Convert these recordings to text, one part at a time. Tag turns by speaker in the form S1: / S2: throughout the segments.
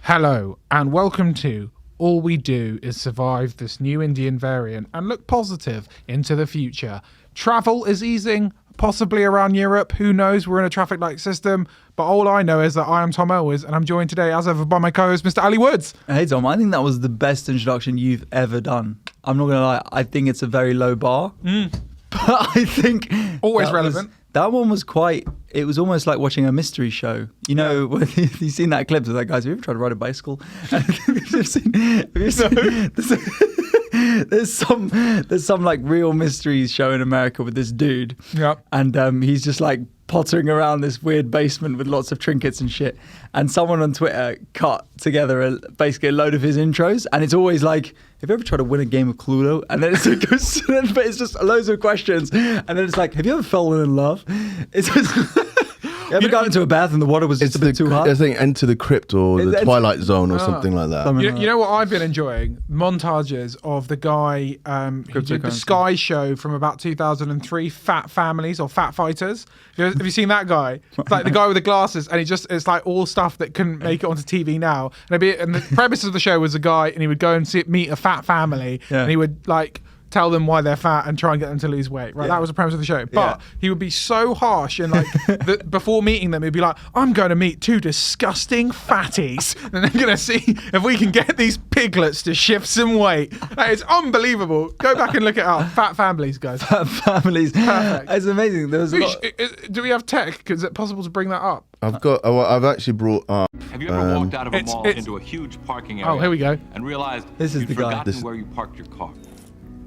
S1: Hello, and welcome to All We Do Is Survive This New Indian Variant and Look Positive into the Future. Travel is easing, possibly around Europe. Who knows? We're in a traffic light system. But all I know is that I am Tom Elwes, and I'm joined today, as ever, by my co-host, Mr. Ali Woods.
S2: Hey, Tom, I think that was the best introduction you've ever done. I'm not going to lie. I think it's a very low bar. But I think...
S1: Always relevant.
S2: That one was quite... It was almost like watching a mystery show. You know, when you've seen that clip of that guys, have you ever tried to ride a bicycle? There's some like real mysteries show in America with this dude.
S1: Yep.
S2: And he's just like pottering around this weird basement with lots of trinkets and shit. And someone on Twitter cut together basically a load of his intros. And it's always like, have you ever tried to win a game of Cluedo? And then it goes, but it's just loads of questions. And then it's like, have you ever fallen in love? It's just... You ever got into a bath and the water was just a bit too hot?
S3: I think Enter the Crypt or the Twilight Zone or something like that.
S1: You know what I've been enjoying? Montages of the guy who did the Sky show from about 2003, Fat Families or Fat Fighters. Have you seen that guy? It's like the guy with the glasses, and it's like all stuff that couldn't make it onto TV now. And the premise of the show was a guy, and he would go and meet a fat family, and he would like... tell them why they're fat and try and get them to lose weight, right? Yeah. That was the premise of the show. But he would be so harsh and like before meeting them, he'd be like, I'm going to meet two disgusting fatties and I'm going to see if we can get these piglets to shift some weight. Like, it's unbelievable. Go back and look it up. Fat Families, guys.
S2: Fat Families. Perfect. It's amazing. There was a lot...
S1: Do we have tech? Is it possible to bring that up?
S3: I've actually brought up...
S4: Have you ever walked out of a mall into a huge parking area?
S1: Oh, here we go.
S4: And realized you'd forgotten where you parked your car?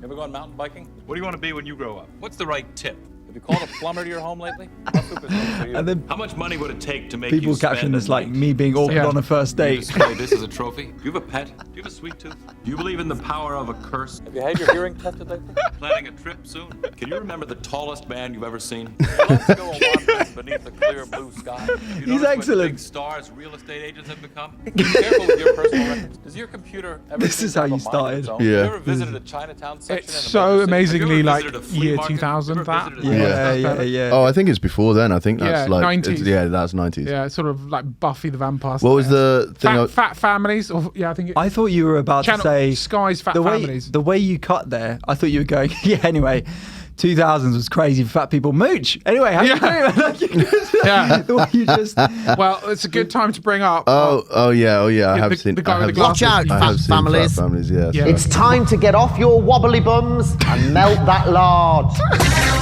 S4: Ever gone mountain biking? What do you want to be when you grow up? What's the right tip? Have you called a plumber to your home lately? And then how much money would it take to make
S2: people caption this like me being awkward on a first date?
S4: Do you display this as a trophy? Do you have a pet? Do you have a sweet tooth? Do you believe in the power of a curse? Have you had your hearing tested lately? Planning a trip soon? Can you remember the tallest man you've ever seen? Let's go wandering beneath the clear blue sky.
S2: He's excellent.
S4: Big stars real estate agents have become. Be careful with your personal records. Does your computer ever?
S2: This is how you started.
S4: Yeah. Have you ever visited a Chinatown section?
S1: It's so amazingly like year 2000 that.
S2: Yeah.
S3: Oh, I think it's before then. I think that's like
S1: 90s.
S3: Yeah, that's 90s.
S1: Yeah, sort of like Buffy the Vampire.
S3: What was the thing?
S1: Fat Families? Or I think.
S2: I thought you were about to say
S1: Sky's Fat Families.
S2: The way you cut there, I thought you were going. Yeah. Anyway. 2000s was crazy for fat people. Mooch. Anyway, how you doing? The way you just...
S1: Well, it's a good time to bring up.
S3: Oh yeah. I have seen.
S1: The guy with the glasses.
S5: Watch out, Fat Families.
S3: Fat Families, yes.
S1: Yeah.
S5: It's time to get off your wobbly bums and melt that lard.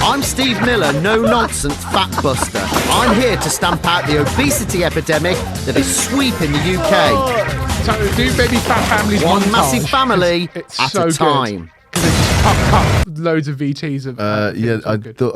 S5: I'm Steve Miller, no-nonsense fat buster. I'm here to stamp out the obesity epidemic that is sweeping the UK.
S1: So do maybe Fat Families
S5: One
S1: montage.
S5: massive family at
S1: so
S5: a time.
S1: Cut loads of VTs of
S3: I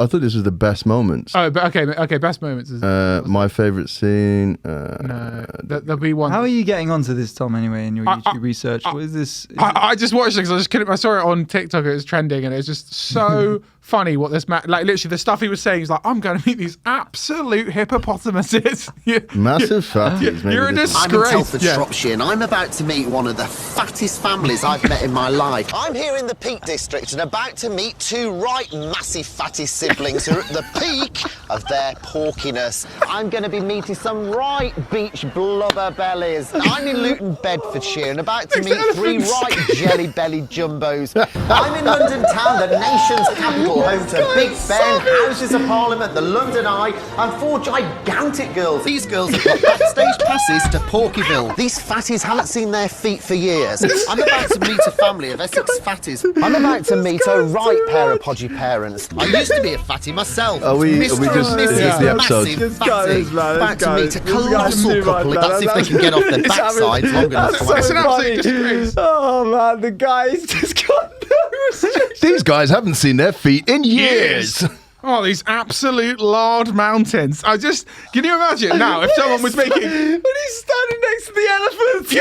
S3: thought this was the best moments.
S1: Oh, but okay, best moments is
S3: my favourite scene.
S1: No, there'll be one.
S2: How are you getting onto this, Tom? Anyway, in your YouTube research, what is this?
S1: I just watched it because I saw it on TikTok. It was trending, and it was just so funny what this man, like literally the stuff he was saying. He's like, I'm going to meet these absolute hippopotamuses.
S3: Massive fatties.
S1: You're a disgrace.
S5: I'm in Telford, Shropshire, and I'm about to meet one of the fattest families I've met in my life. I'm here in the Peak District and about to meet two right massive fatty siblings who are at the peak of their porkiness. I'm going to be meeting some right beach blubber bellies. I'm in Luton, Bedfordshire, and about to meet three right jelly-bellied jumbos. I'm in London town, the nation's capital, home to Big Ben, Houses of Parliament, the London Eye, and four gigantic girls. These girls have got backstage passes to Porkyville. These fatties haven't seen their feet for years. I'm about to meet a family of Essex fatties. I'm about to meet a right pair of podgy parents. I used to be a fatty myself.
S3: Are we
S5: Mr.
S3: just...
S5: and
S3: Is this the
S5: Mrs.
S3: episode?
S5: Massive fatty. About to meet a colossal couple. That's if they can get off their backsides long enough.
S1: It's an absolute disgrace.
S2: Oh man, the guy's just got no restrictions.
S3: These guys haven't seen their feet in years.
S1: Oh, these absolute lard mountains. Can you imagine now if someone was making...
S2: When he's standing next to the elephants.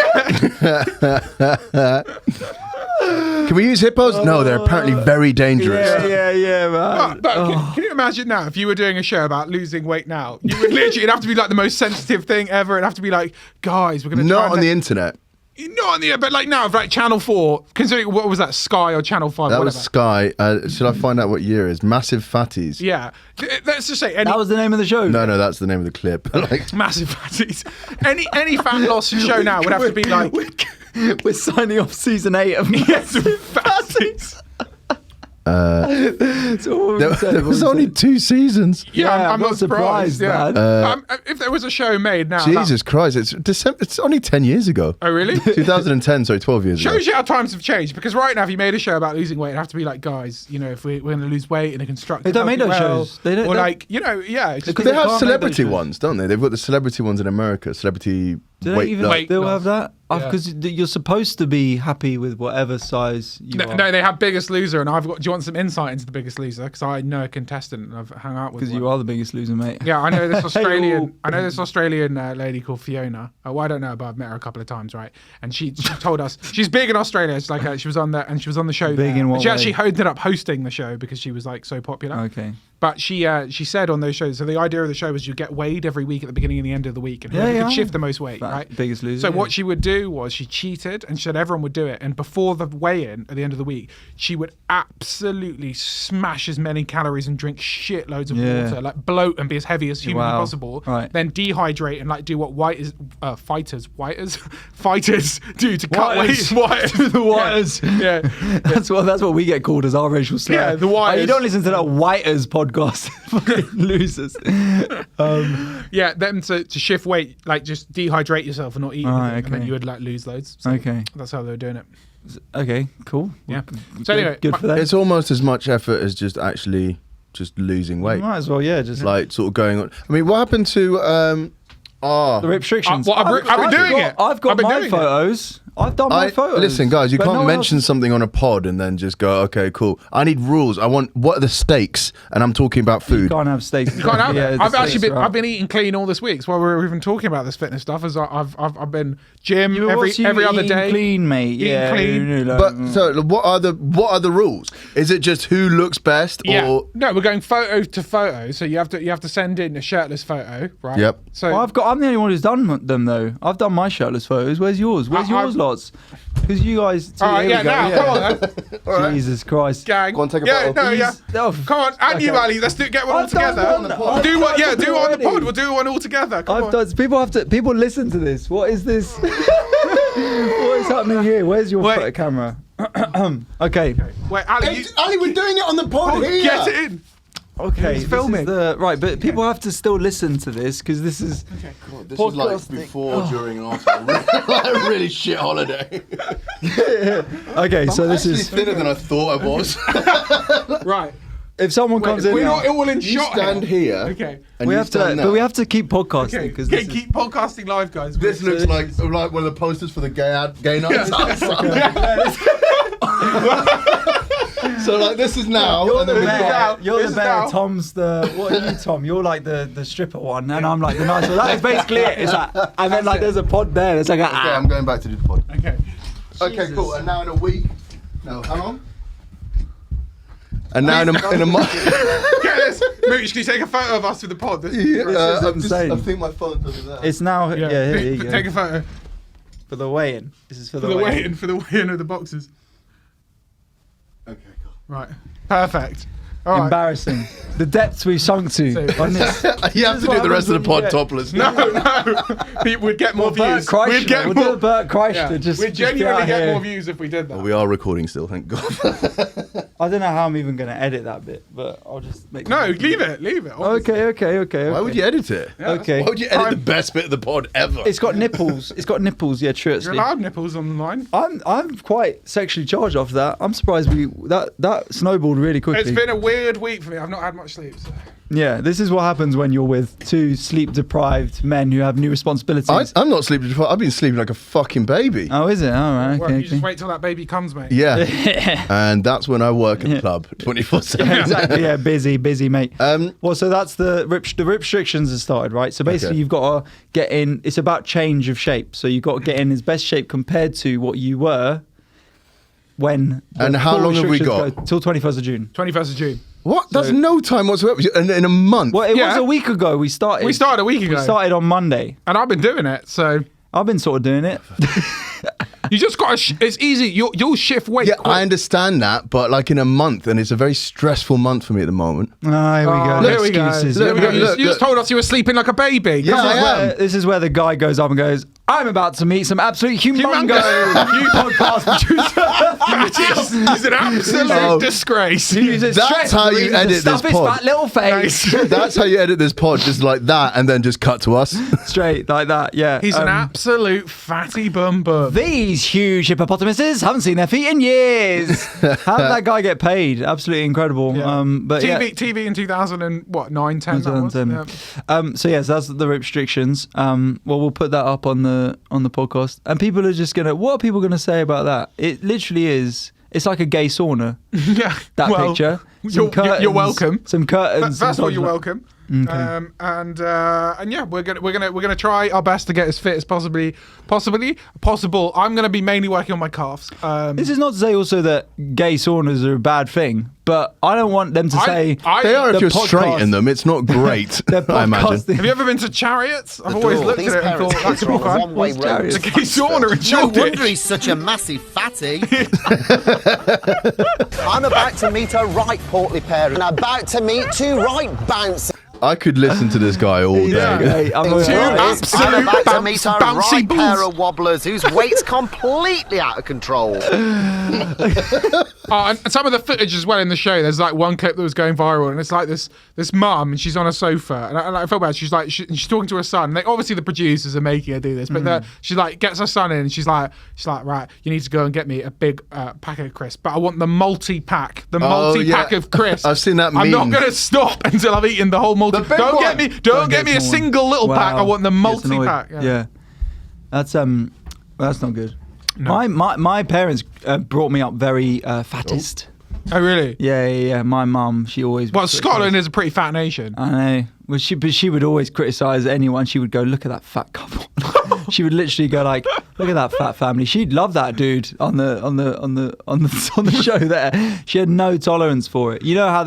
S3: Can we use hippos? No, they're apparently very dangerous.
S2: Yeah, man.
S1: But can you imagine now if you were doing a show about losing weight now? You would literally, it'd have to be like the most sensitive thing ever. It'd have to be like, guys, we're going to
S3: Not on the internet.
S1: Not on the, but like now, like Channel 4, considering what was that, Sky or Channel 5?
S3: That
S1: whatever.
S3: was Sky. Should I find out what year it is? Massive Fatties.
S1: Yeah. Let's just say
S2: That was the name of the show.
S3: No, that's the name of the clip. Like,
S1: Massive Fatties. Any fat loss show now would have to be like...
S2: We're signing off season 8 of
S1: Massive Fatties.
S3: there was only 2 seasons.
S1: Yeah, I'm not surprised.
S2: man.
S1: If there was a show made now...
S3: Jesus Christ, it's December. It's only 10 years ago.
S1: Oh, really?
S3: 2010, sorry, 12 years ago.
S1: Shows you how times have changed, because right now, if you made a show about losing weight, it'd have to be like, guys, you know, if we're going to lose weight in a constructive...
S2: They don't make those shows. They don't,
S1: or like, you know, yeah. It's
S3: They have celebrity ones, don't they? They've got the celebrity ones in America. Celebrity
S2: Do they
S3: weight
S2: even
S3: loss.
S2: still have that?
S1: Yeah.
S2: Because you're supposed to be happy with whatever size you are.
S1: No, they have Biggest Loser, and I've got... Do you want some insight into the Biggest Loser? Because I know a contestant, and I've hung out with
S2: Because
S1: one.
S2: you are the biggest loser, mate.
S1: Yeah, I know this Australian.
S2: Hey-o.
S1: I know this Australian lady called Fiona. Well, I don't know, but I've met her a couple of times, right? And she told us she's big in Australia. It's like she was on the show.
S2: Big
S1: there.
S2: in what
S1: And she actually
S2: way?
S1: ended up hosting the show because she was like so popular.
S2: Okay.
S1: But she said on those shows. So the idea of the show was you get weighed every week at the beginning and the end of the week, and whoever could shift the most weight,
S2: That's
S1: right?
S2: Biggest Loser.
S1: So
S2: yeah.
S1: what she would do was she cheated, and she said everyone would do it. And before the weigh-in at the end of the week, she would absolutely smash as many calories and drink shitloads of water, like bloat and be as heavy as humanly possible.
S2: Right.
S1: Then dehydrate and like do what fighters do to cut weight.
S2: The whiters.
S1: Yeah.
S2: That's what we get called as our racial slur.
S1: Yeah, the whiters.
S2: Oh, you don't listen to that whiters podcast. Fucking losers.
S1: Yeah, then to shift weight, like just dehydrate yourself and not eat anything, and then
S2: okay.
S1: you would like lose loads. So
S2: Okay.
S1: that's how they were doing it.
S2: Okay, cool.
S1: Yeah. So anyway,
S2: Good for them.
S3: It's almost as much effort as just actually just losing weight.
S2: Might as well, yeah. Just
S3: Like sort of going on. I mean, what happened to
S2: the restrictions.
S1: I've been doing it.
S2: I've got
S1: I've been
S2: my
S1: doing it.
S2: photos. I've done my photos.
S3: Listen, guys, you
S2: but
S3: can't
S2: no one
S3: mention
S2: else-
S3: something on a pod and then just go, okay, cool. I need rules. I want, what are the stakes? And I'm talking about
S2: You
S3: food.
S2: can't have steaks.
S1: You can't have
S2: Yeah,
S1: it.
S2: the
S1: I've actually
S2: steaks
S1: been.
S2: are out.
S1: I've been eating clean all this week. So while we were even talking about this fitness stuff, as I've been gym
S2: Yeah, but what's you
S1: every other
S2: eating
S1: day.
S2: clean, mate.
S1: Eating
S2: Yeah,
S1: clean.
S2: you know,
S3: But so what are the rules? Is it just who looks best
S1: Yeah.
S3: or
S1: No, we're going photo to photo. So you have to send in a shirtless photo, right?
S3: Yep.
S1: So
S2: Well, I'm the only one who's done them though. I've done my shirtless photos. Where's yours? Where's yours, lots? Because you guys.
S1: all right,
S2: here
S1: yeah,
S2: we go,
S1: now come on, then.
S2: Jesus Christ.
S1: gang.
S3: Go on, take a
S1: yeah,
S3: photo.
S1: no, yeah.
S2: Oh,
S1: Come on, and you,
S2: okay.
S1: Ali. Let's get one all
S2: I've done
S1: together.
S2: one. I've
S1: Do one,
S2: done
S1: yeah. Do it on the
S2: already.
S1: pod. We'll do one all together. Come
S2: I've
S1: on.
S2: done. People listen to this. What is this? What is happening here? Where's your
S1: Wait.
S2: photo camera? Okay.
S1: Wait, Ali,
S3: Ali, we're doing it on the pod here.
S1: get it in.
S2: Okay.
S1: He's
S2: this
S1: filming.
S2: is right, but people have to still listen to this because this is.
S3: God, this
S2: Podcasting.
S3: is like before, during, and after. Like a really shit holiday.
S2: Okay, so this
S3: Actually
S2: is.
S3: thinner than I thought I was.
S1: Right.
S2: If someone comes in,
S1: We're not all in
S3: You
S1: shot.
S3: stand here.
S1: Okay.
S3: And
S2: we
S3: you
S2: have to,
S3: stand
S2: but
S3: there.
S2: we have to keep podcasting
S1: Okay.
S2: because
S1: Okay, keep podcasting live, guys.
S3: This looks like one of the posters for the gay nights outside. So like this is now,
S2: You're
S3: and
S2: the
S3: then we've
S2: bear.
S3: got.
S2: You're
S1: This
S2: the
S1: is
S2: bear.
S1: now.
S2: Tom's the. What are you, Tom? You're like the stripper one, and I'm like the nice one. That is basically it. It's like, and then like there's a pod there. It's like a.
S3: Okay, I'm going back to do the pod.
S1: Okay.
S3: Okay,
S2: Jesus.
S3: cool. And now in a week. No, how long? And now in a month.
S1: Get this. Mooch, can you take a photo of us with the pod? This
S2: is insane.
S3: I think my phone does that.
S2: It's now. Yeah, here you go.
S1: Take a photo
S2: For the weigh-in. This is for
S1: for
S2: the
S1: the
S2: weigh-in.
S1: weigh-in of the boxes.
S3: Okay, cool.
S1: Right. Perfect. All right.
S2: Embarrassing. The depths we've sunk to
S1: So-
S2: on this.
S3: You have to do the rest of the pod topless.
S1: No, People would get more views. We'd get
S2: We'll
S1: more.
S2: do Bert Kreischer.
S1: Yeah.
S2: Just,
S1: We'd
S2: just
S1: genuinely
S2: out
S1: get
S2: here.
S1: more views if we did that.
S3: Well, we are recording still, thank God.
S2: I don't know how I'm even going to edit that bit, but I'll just make.
S1: No, leave it.
S2: Okay.
S3: Why would you edit it?
S2: Okay.
S3: Why would you edit the best bit of the pod ever?
S2: It's got nipples. It's got nipples. Yeah, true.
S1: You're
S2: Actually.
S1: allowed nipples on the line.
S2: I'm quite sexually charged after that. I'm surprised that snowballed really quickly.
S1: It's been a weird week for me. I've not had much sleep. So.
S2: Yeah, this is what happens when you're with two sleep-deprived men who have new responsibilities.
S3: I'm not sleeping. I've been sleeping like a fucking baby.
S2: Oh, is it? All right.
S1: Well,
S2: Okay.
S1: you just wait till that baby comes, mate.
S3: Yeah. And that's when I work at the club 24/7.
S2: Exactly. Yeah, busy, mate.
S3: Um,
S2: Well, so that's the restrictions have started, right? So basically,
S3: Okay.
S2: you've got to get in. It's about change of shape. So you've got to get in his best shape compared to what you were when. the
S3: And how
S2: full
S3: long have we
S2: restrictions
S3: got?
S2: go till 21st of June.
S1: 21st of June.
S3: What? That's
S2: So-
S3: no time whatsoever. In a month.
S2: Well, it
S1: Yeah.
S2: was a week ago. We started.
S1: We started a week ago.
S2: We started on Monday.
S1: And I've been doing it, so
S2: I've been sort of doing it.
S1: You just got to. It's easy. You'll shift weight.
S3: Yeah,
S1: quick.
S3: I understand that, but like in a month, and it's a very stressful month for me at the moment.
S2: Here we go.
S1: There we go.
S2: Excuses.
S1: There we go.
S3: Look,
S1: You just told us you were sleeping like a baby.
S3: Yeah,
S2: This is where the guy goes up and goes, I'm about to meet some absolute humongous new podcast producer.
S1: He's an absolute disgrace.
S3: That's how you edit this
S2: Stuff his
S3: pod.
S2: fat little face.
S3: That's how you edit this pod, just like that, and then just cut to us.
S2: Straight like that, yeah.
S1: He's an absolute fatty bum.
S2: These huge hippopotamuses haven't seen their feet in years. How did that guy get paid? Absolutely incredible.
S1: Yeah.
S2: But
S1: TV in 2009, 10. That was. Yeah.
S2: So yes, that's the restrictions. Well, we'll put that up on the podcast, and people are just gonna. What are people gonna say about that? It literally is. It's like a gay sauna.
S1: Yeah.
S2: That picture.
S1: You're welcome.
S2: Some curtains.
S1: First of all, you're welcome. Okay. And yeah, we're gonna try our best to get as fit as possible. I'm gonna be mainly working on my calves.
S2: This is not to say also that gay saunas are a bad thing, but I don't want them to say
S3: they are if
S2: the
S3: you're
S2: podcast-
S3: straight in them. It's not great. I imagine.
S1: Have you ever been to Chariots? I've always looked at it and thought that's all fun.
S5: One-way road.
S1: It's a gay sauna in
S5: No
S1: Shoreditch.
S5: wonder he's such a massive fatty. I'm about to meet a right portly pair and about to meet two right bouncing.
S3: I could listen to this guy all day.
S2: Hey, I'm
S5: I'm
S1: absolute
S5: about to meet a
S1: bouncy
S5: right
S1: balls.
S5: pair of wobblers whose weight's completely out of control.
S1: And some of the footage as well in the show, there's like one clip that was going viral, and it's like this mum, and she's on a sofa, and I felt bad. She's like, she's talking to her son. Obviously the producers are making her do this, but she like gets her son in, and she's like, right, you need to go and get me a big pack of crisps, but I want the multi-pack of crisps.
S3: I've seen that
S1: I'm not
S3: meme.
S1: going to stop until I've eaten the whole multi.
S3: The big
S1: Don't
S3: one.
S1: get me a single little pack. I want the multi-pack.
S2: Yeah. That's not good. No. My parents brought me up very fattist.
S1: Oh really?
S2: Yeah. My mum, she always.
S1: Well, Scotland is a pretty fat nation.
S2: I know. Well, she would always criticise anyone. She would go, look at that fat couple. She would literally go like, look at that fat family. She'd love that dude on the show there. She had no tolerance for it. You know how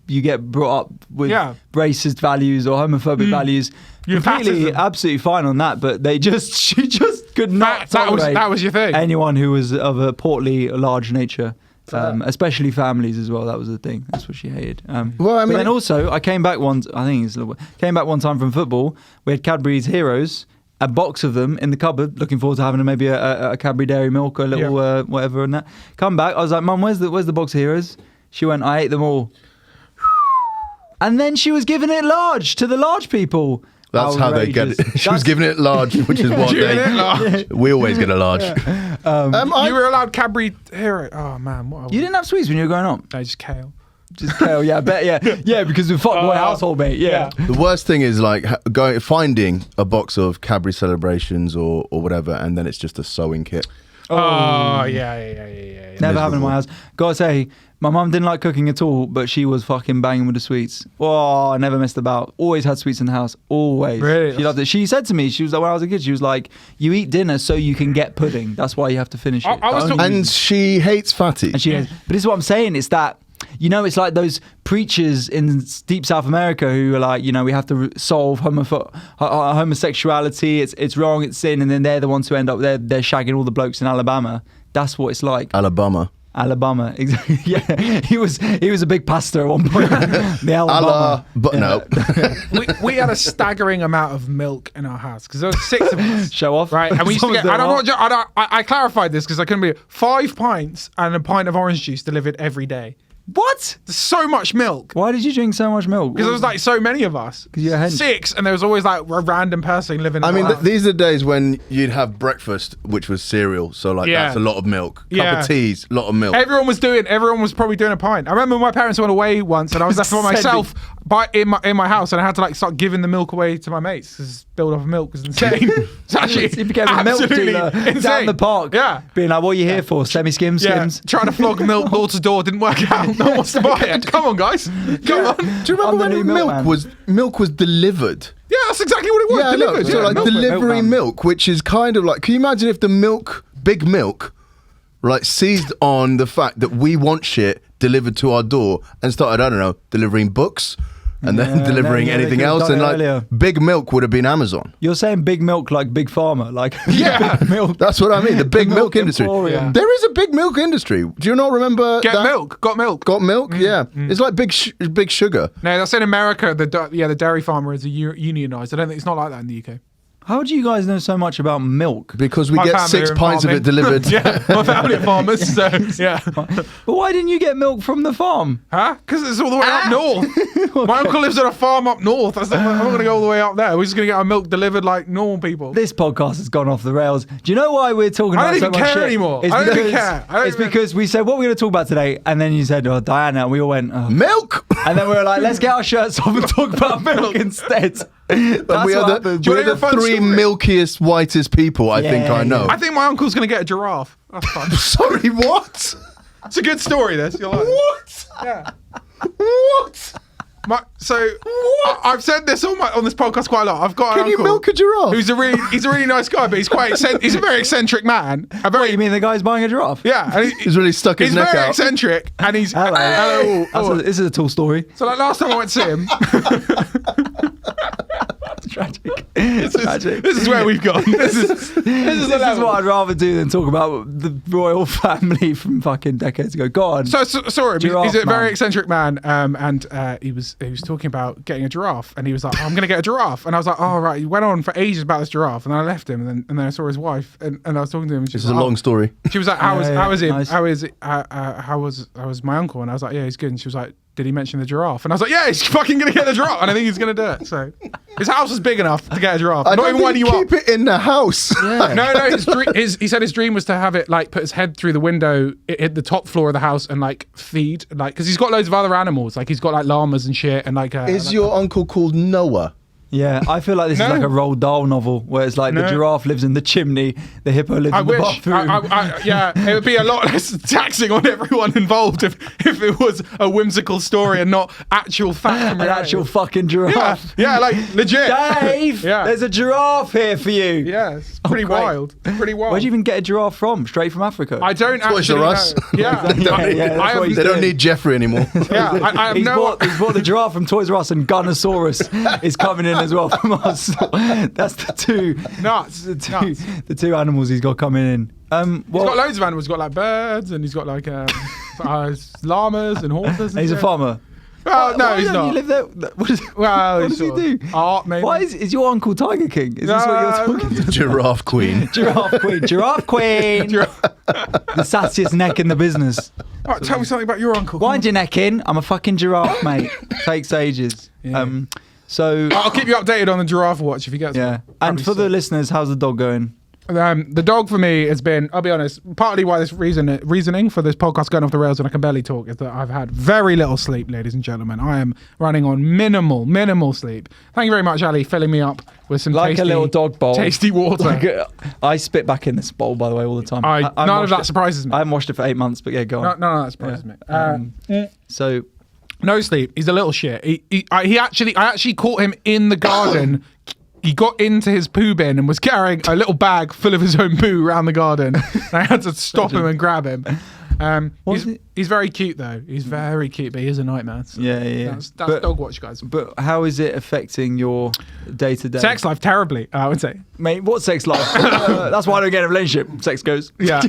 S2: you get brought up with racist values or homophobic values.
S1: You're
S2: completely, absolutely fine on that, but she just could not tolerate
S1: that was your thing.
S2: anyone who was of a portly, large nature. Especially families as well. That was the thing. That's what she hated.
S3: Well, I mean,
S2: but then also, I came back one time from football. We had Cadbury's Heroes, a box of them in the cupboard. Looking forward to having maybe a Cadbury Dairy Milk, or a little whatever, and that. Come back. I was like, Mum, where's the box of Heroes? She went, I ate them all. And then she was giving it large to the large people.
S3: That's how they get it. She was giving it large, which is what we always get a large.
S1: You were allowed Cadbury Hero. Oh man, what?
S2: You didn't have sweets when you were growing up?
S1: No, just kale.
S2: Just kale, yeah, I bet, yeah, because of fuckboy household, mate, yeah.
S3: The worst thing is like finding a box of Cadbury Celebrations or whatever, and then it's just a sewing kit.
S1: Oh yeah.
S2: Never happened in my house. Gotta say, my mum didn't like cooking at all, but she was fucking banging with the sweets. Oh, I never missed about. Always had sweets in the house. Always.
S1: Really?
S2: She loved it. She said to me, she was like, when I was a kid, she was like, you eat dinner so you can get pudding. That's why you have to finish it.
S3: And she hates fatty.
S2: And but this is what I'm saying, it's that, it's like those preachers in deep South America who are like, we have to solve homosexuality. It's wrong, it's sin, and then they're the ones who end up they're shagging all the blokes in Alabama. That's what it's like.
S3: Alabama,
S2: exactly. Yeah, he was a big pastor at one point. The Alabama,
S3: but no.
S1: we had a staggering amount of milk in our house because there were 6 of us.
S2: Show off,
S1: right? And we used to get. I clarified this because I couldn't believe it. 5 pints and a pint of orange juice delivered every day.
S2: What?
S1: There's so much milk.
S2: Why did you drink so much milk?
S1: Because there was like so many of us.
S2: Because you're a hench.
S1: 6, and there was always like a random person living.
S3: I mean, these are the days when you'd have breakfast, which was cereal. So like that's a lot of milk. Cup of teas, a lot of milk.
S1: Everyone was probably doing a pint. I remember my parents went away once, and I was left by myself in my house, and I had to like start giving the milk away to my mates because build off of milk was insane. It's actually
S2: he became a milk dealer down the park.
S1: Yeah,
S2: being like, "What are you here for? Semi-skims, skims."
S1: Trying to flog milk door to door didn't work out. No one wants to buy it. Come on, guys. Come on.
S3: Do you remember when milk was delivered?
S1: Yeah, that's exactly what it was.
S3: Yeah,
S1: delivered.
S3: So like delivery milk, which is kind of like, can you imagine if the big milk, like seized on the fact that we want shit delivered to our door and started, I don't know, delivering books? and then delivering anything else. And like
S2: earlier.
S3: Big Milk would have been Amazon.
S2: You're saying Big Milk like Big Pharma, like
S1: Yeah.
S2: Big Milk.
S3: That's what I mean. The big milk industry.
S2: Emporium.
S3: There is a big milk industry. Do you not remember?
S1: Get
S3: that?
S1: milk. Got milk.
S3: Got milk. Yeah, it's like big sugar.
S1: No, that's in America. The dairy farmer is unionized. I don't think it's not like that in the UK.
S2: How do you guys know so much about milk?
S3: Because we
S1: My
S3: get
S1: family
S3: 6
S1: are in
S3: pints of it
S1: farming.
S3: delivered.
S1: Yeah, my family are farmers, so yeah.
S2: But why didn't you get milk from the farm?
S1: Huh? Because it's all the way up north. My uncle lives on a farm up north. I'm not going to go all the way up there. We're just going to get our milk delivered like normal people.
S2: This podcast has gone off the rails. Do you know why we're talking
S1: I
S2: about
S1: don't
S2: so
S1: even
S2: much
S1: care
S2: shit?
S1: anymore.
S2: It's
S1: I don't even
S2: because-
S1: care. I don't
S2: It's
S1: even-
S2: because we said, what we're going to talk about today? And then you said, oh, Diana. And we all went, oh.
S3: Milk.
S2: And then we were like, let's get our shirts off and talk about milk instead. That's
S3: And we
S2: what
S3: are
S2: happened.
S1: Do you
S3: we're
S1: wanna
S3: the
S1: hear a fun
S3: 3
S1: story?
S3: milkiest, whitest people I think
S2: Yeah,
S3: I know.
S1: I think my uncle's going to get a giraffe. That's fun.
S3: Sorry, what?
S1: It's a good story, this. You'll like it.
S3: What?
S1: Yeah.
S3: What?
S1: I've said this on this podcast quite a lot. I've got an
S3: Can you
S1: uncle
S3: milk a giraffe?
S1: he's a really nice guy, but he's he's a very eccentric man.
S2: What, you mean the guy's buying a giraffe?
S1: Yeah, and
S3: He's really stuck his
S1: he's
S3: neck
S1: very
S3: out.
S1: eccentric, and he's
S2: Hello. This is a tall story.
S1: So like last time I went to see him,
S2: Tragic.
S1: this is where we've gone. This is
S2: This is what I'd rather do than talk about the royal family from fucking decades ago. Go on.
S1: So sorry,
S2: Giraffe
S1: he's a very
S2: man.
S1: eccentric man, and he was talking about getting a giraffe, and he was like, oh, "I'm going to get a giraffe," and I was like, "Oh right." He went on for ages about this giraffe, and then I left him, and then I saw his wife, and I was talking to him. And she
S3: This
S1: was
S3: is a
S1: like,
S3: long story.
S1: She was like, "How was him?
S2: nice.
S1: How was my uncle?" And I was like, "Yeah, he's good." And she was like, "Did he mention the giraffe?" And I was like, "Yeah, he's fucking gonna get the giraffe," and I think he's gonna do it. So his house is big enough to get a giraffe.
S3: I
S1: Not
S3: don't
S1: even
S3: think
S1: winding you
S3: keep
S1: up.
S3: it in the house.
S1: No. He said his dream was to have it like put his head through the window at the top floor of the house and like feed like because he's got loads of other animals like he's got like llamas and shit and like.
S3: Is
S1: like,
S3: your uncle called Noah?
S2: Yeah, I feel like this
S1: No.
S2: is like a Roald Dahl novel where it's like the
S1: No.
S2: giraffe lives in the chimney, the hippo lives
S1: I
S2: in the
S1: wish.
S2: bathroom.
S1: Yeah, it would be a lot less taxing on everyone involved if it was a whimsical story and not actual fact.
S2: An actual fucking giraffe.
S1: Yeah, like legit.
S2: Dave,
S1: Yeah.
S2: there's a giraffe here for you.
S1: Yeah, it's pretty
S2: great.
S1: wild. Pretty wild.
S2: Where'd you even get a giraffe from? Straight from Africa?
S1: I don't
S3: Toys
S1: actually
S3: R Us.
S1: know. Yeah,
S2: Yeah, that's
S1: I
S2: what
S1: have,
S2: he's
S3: They don't
S2: doing.
S3: need Jeffrey anymore.
S1: yeah, I have
S2: He's
S1: no.
S2: bought the giraffe from Toys R Us, and Gunnosaurus is coming in as well from us. That's the two
S1: Nuts. Nuts.
S2: the two animals he's got coming in.
S1: He's got loads of animals. He's got like birds, and he's got like llamas and horses. And
S2: He's a
S1: shit.
S2: farmer.
S1: Oh, no,
S2: Why
S1: he's
S2: don't
S1: not.
S2: You live there? What, is,
S1: Well,
S2: what does he
S1: sort of
S2: do?
S1: Art, maybe.
S2: Why is your uncle Tiger King? Is this what you're talking about?
S3: Giraffe queen.
S2: Giraffe Queen. Giraffe Queen. The sassiest neck in the business.
S1: All right, tell me something about your uncle.
S2: Wind your neck in. I'm a fucking giraffe, mate. Takes ages.
S1: Yeah.
S2: So
S1: I'll keep you updated on the giraffe watch if you get.
S2: yeah. And for the listeners, how's the dog going?
S1: The dog for me has been, I'll be honest, partly why this reasoning for this podcast going off the rails and I can barely talk is that I've had very little sleep, ladies and gentlemen. I am running on minimal sleep. Thank you very much, Ali, filling me up with some
S2: Like
S1: tasty,
S2: a little dog bowl.
S1: tasty water.
S2: I spit back in this bowl, by the way, all the time.
S1: None of
S2: washed
S1: that
S2: it-
S1: surprises me.
S2: I haven't washed it for 8 months, but yeah, go on.
S1: No, that surprises me.
S2: So
S1: No sleep. He's a little shit. I actually caught him in the garden. He got into his poo bin and was carrying a little bag full of his own poo around the garden. And I had to stop him and grab him. He's very cute though. He's very cute, but he is a nightmare. So
S2: yeah.
S1: That's
S2: But-
S1: dog watch, guys.
S2: But how is it affecting your day to day?
S1: Sex life terribly, I would say.
S2: Mate, what sex life? That's why I don't get in a relationship. Sex goes.
S1: Yeah.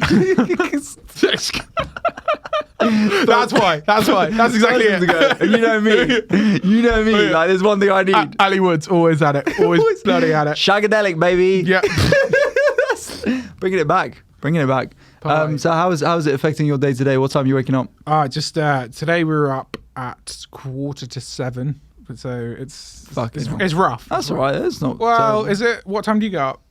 S1: Sex. That's why. That's exactly it.
S2: And you know me. You know me.
S1: Oh, yeah.
S2: Like, there's one thing I need.
S1: Ali Woods always had it. Always bloody had it.
S2: Shagadelic, baby.
S1: Yeah.
S2: Bringing it back.
S1: Party.
S2: So how is it affecting your day to day? What time are you waking up?
S1: Just today we were up at 6:45. So it's rough.
S2: That's all right. It's not.
S1: Well,
S2: terrible.
S1: is it? What time do you get up?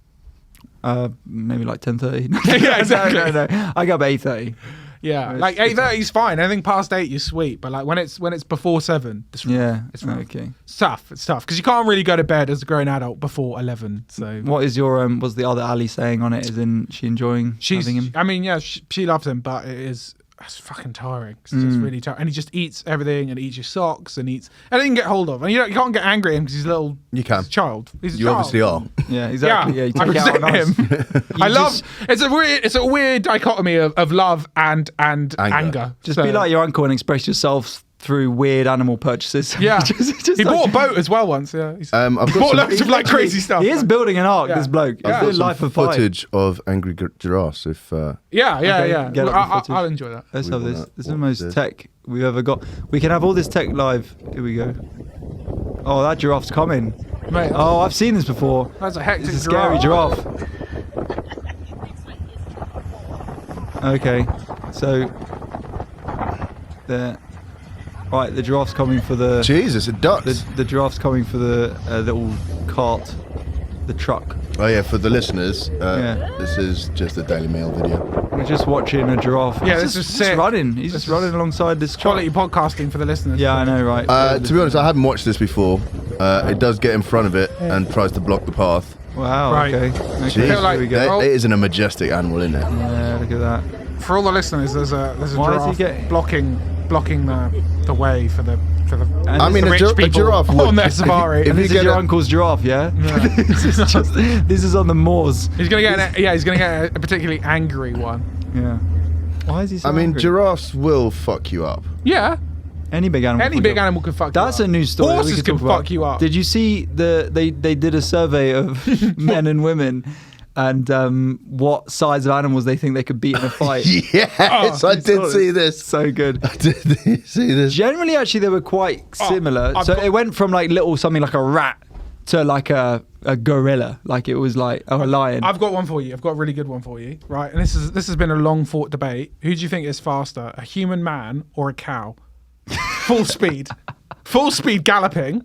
S2: Maybe like 10:30.
S1: Yeah, exactly.
S2: No. I go up at 8:30.
S1: Yeah,
S2: It's-
S1: like 8:30 is fine. Anything past 8, you're sweet. But like when it's before 7, it's rough.
S2: Yeah.
S1: It's rough.
S2: Okay.
S1: It's tough because you can't really go to bed as a grown adult before 11. So
S2: What is your what's the other Ali saying on it? Is in she enjoying having him?
S1: I mean, yeah, she loves him, but it's fucking tiring. It's just really tiring. And he just eats everything and eats your socks and eats anything you can get hold of. And you can't get angry at him because he's a little.
S3: You can.
S1: He's a child. He's a
S3: You
S1: child.
S3: obviously are.
S2: Yeah, exactly. Yeah, you
S1: I
S2: take it out on
S1: resent
S2: us.
S1: him. I love. It's a weird dichotomy of love and anger.
S2: Just
S1: So-
S2: be like your uncle and express yourself through weird animal purchases.
S1: Yeah.
S2: Just
S1: He bought a boat as well once. Yeah.
S3: I've got
S1: bought
S3: some,
S1: loads of like crazy stuff.
S2: He is building an ark.
S1: Yeah.
S2: This bloke. He's
S3: I've
S2: doing
S3: got some
S2: life of Pi.
S3: footage of angry giraffes. If
S1: Yeah.
S2: get
S1: Well,
S2: up the footage.
S1: I'll enjoy that.
S2: Let's
S3: We
S2: have
S3: wanna
S2: this. This is the
S3: watch
S2: most
S3: this.
S2: tech we've ever got. We can have all this tech live. Here we go. Oh, that giraffe's coming.
S1: Mate,
S2: Oh, I've seen this before.
S1: that's a hectic
S2: It's a scary giraffe. Okay, so right, the giraffe's coming for the
S3: Jesus, it does.
S2: the giraffe's coming for the little cart, the truck.
S3: Oh yeah, for the listeners,
S2: Yeah.
S3: this is just a Daily Mail video.
S2: We're just watching a giraffe.
S1: Yeah,
S2: He's
S1: this
S2: just,
S1: is
S2: just
S1: sick.
S2: running. He's
S1: This
S2: just running alongside this truck.
S1: Quality podcasting for the listeners.
S2: Yeah, I know, right?
S3: To be honest, I haven't watched this before. It does get in front of it and tries to block the path.
S2: Wow.
S1: Right.
S2: Okay.
S3: Jeez,
S1: feel like-
S2: Here we go.
S3: it isn't a majestic animal, isn't it?
S2: Yeah, look at that.
S1: For all the listeners, there's a
S2: Why does he
S1: giraffe
S2: get-
S1: blocking the way for the
S2: And
S3: I mean,
S1: the
S3: a,
S1: rich
S3: a
S1: people
S3: giraffe would.
S1: on their safari.
S3: If
S2: And
S3: you
S2: this
S3: get
S2: is your
S3: a-
S2: uncle's giraffe, yeah? this is just this is on the moors.
S1: He's gonna get he's gonna get a particularly angry one.
S2: Yeah. Why is he so
S3: I mean,
S2: angry?
S3: giraffes will fuck you up.
S1: Yeah,
S2: Any big animal.
S1: any
S2: can
S1: big
S2: go-
S1: animal could fuck
S2: That's
S1: you
S2: a
S1: up.
S2: new story. that we
S1: Horses
S2: could
S1: can
S2: talk about.
S1: fuck you up.
S2: Did you see they did a survey of men and women and what size of animals they think they could beat in a fight?
S3: Yes, I did see this.
S2: So good.
S3: I did see this.
S2: Generally, actually, they were quite similar.
S1: I've
S2: So
S1: got-
S2: it went from like something like a rat to like a gorilla. Like it was like a lion.
S1: I've got one for you. I've got a really good one for you. Right, and this has been a long fought debate. Who do you think is faster, a human man or a cow? Full speed galloping.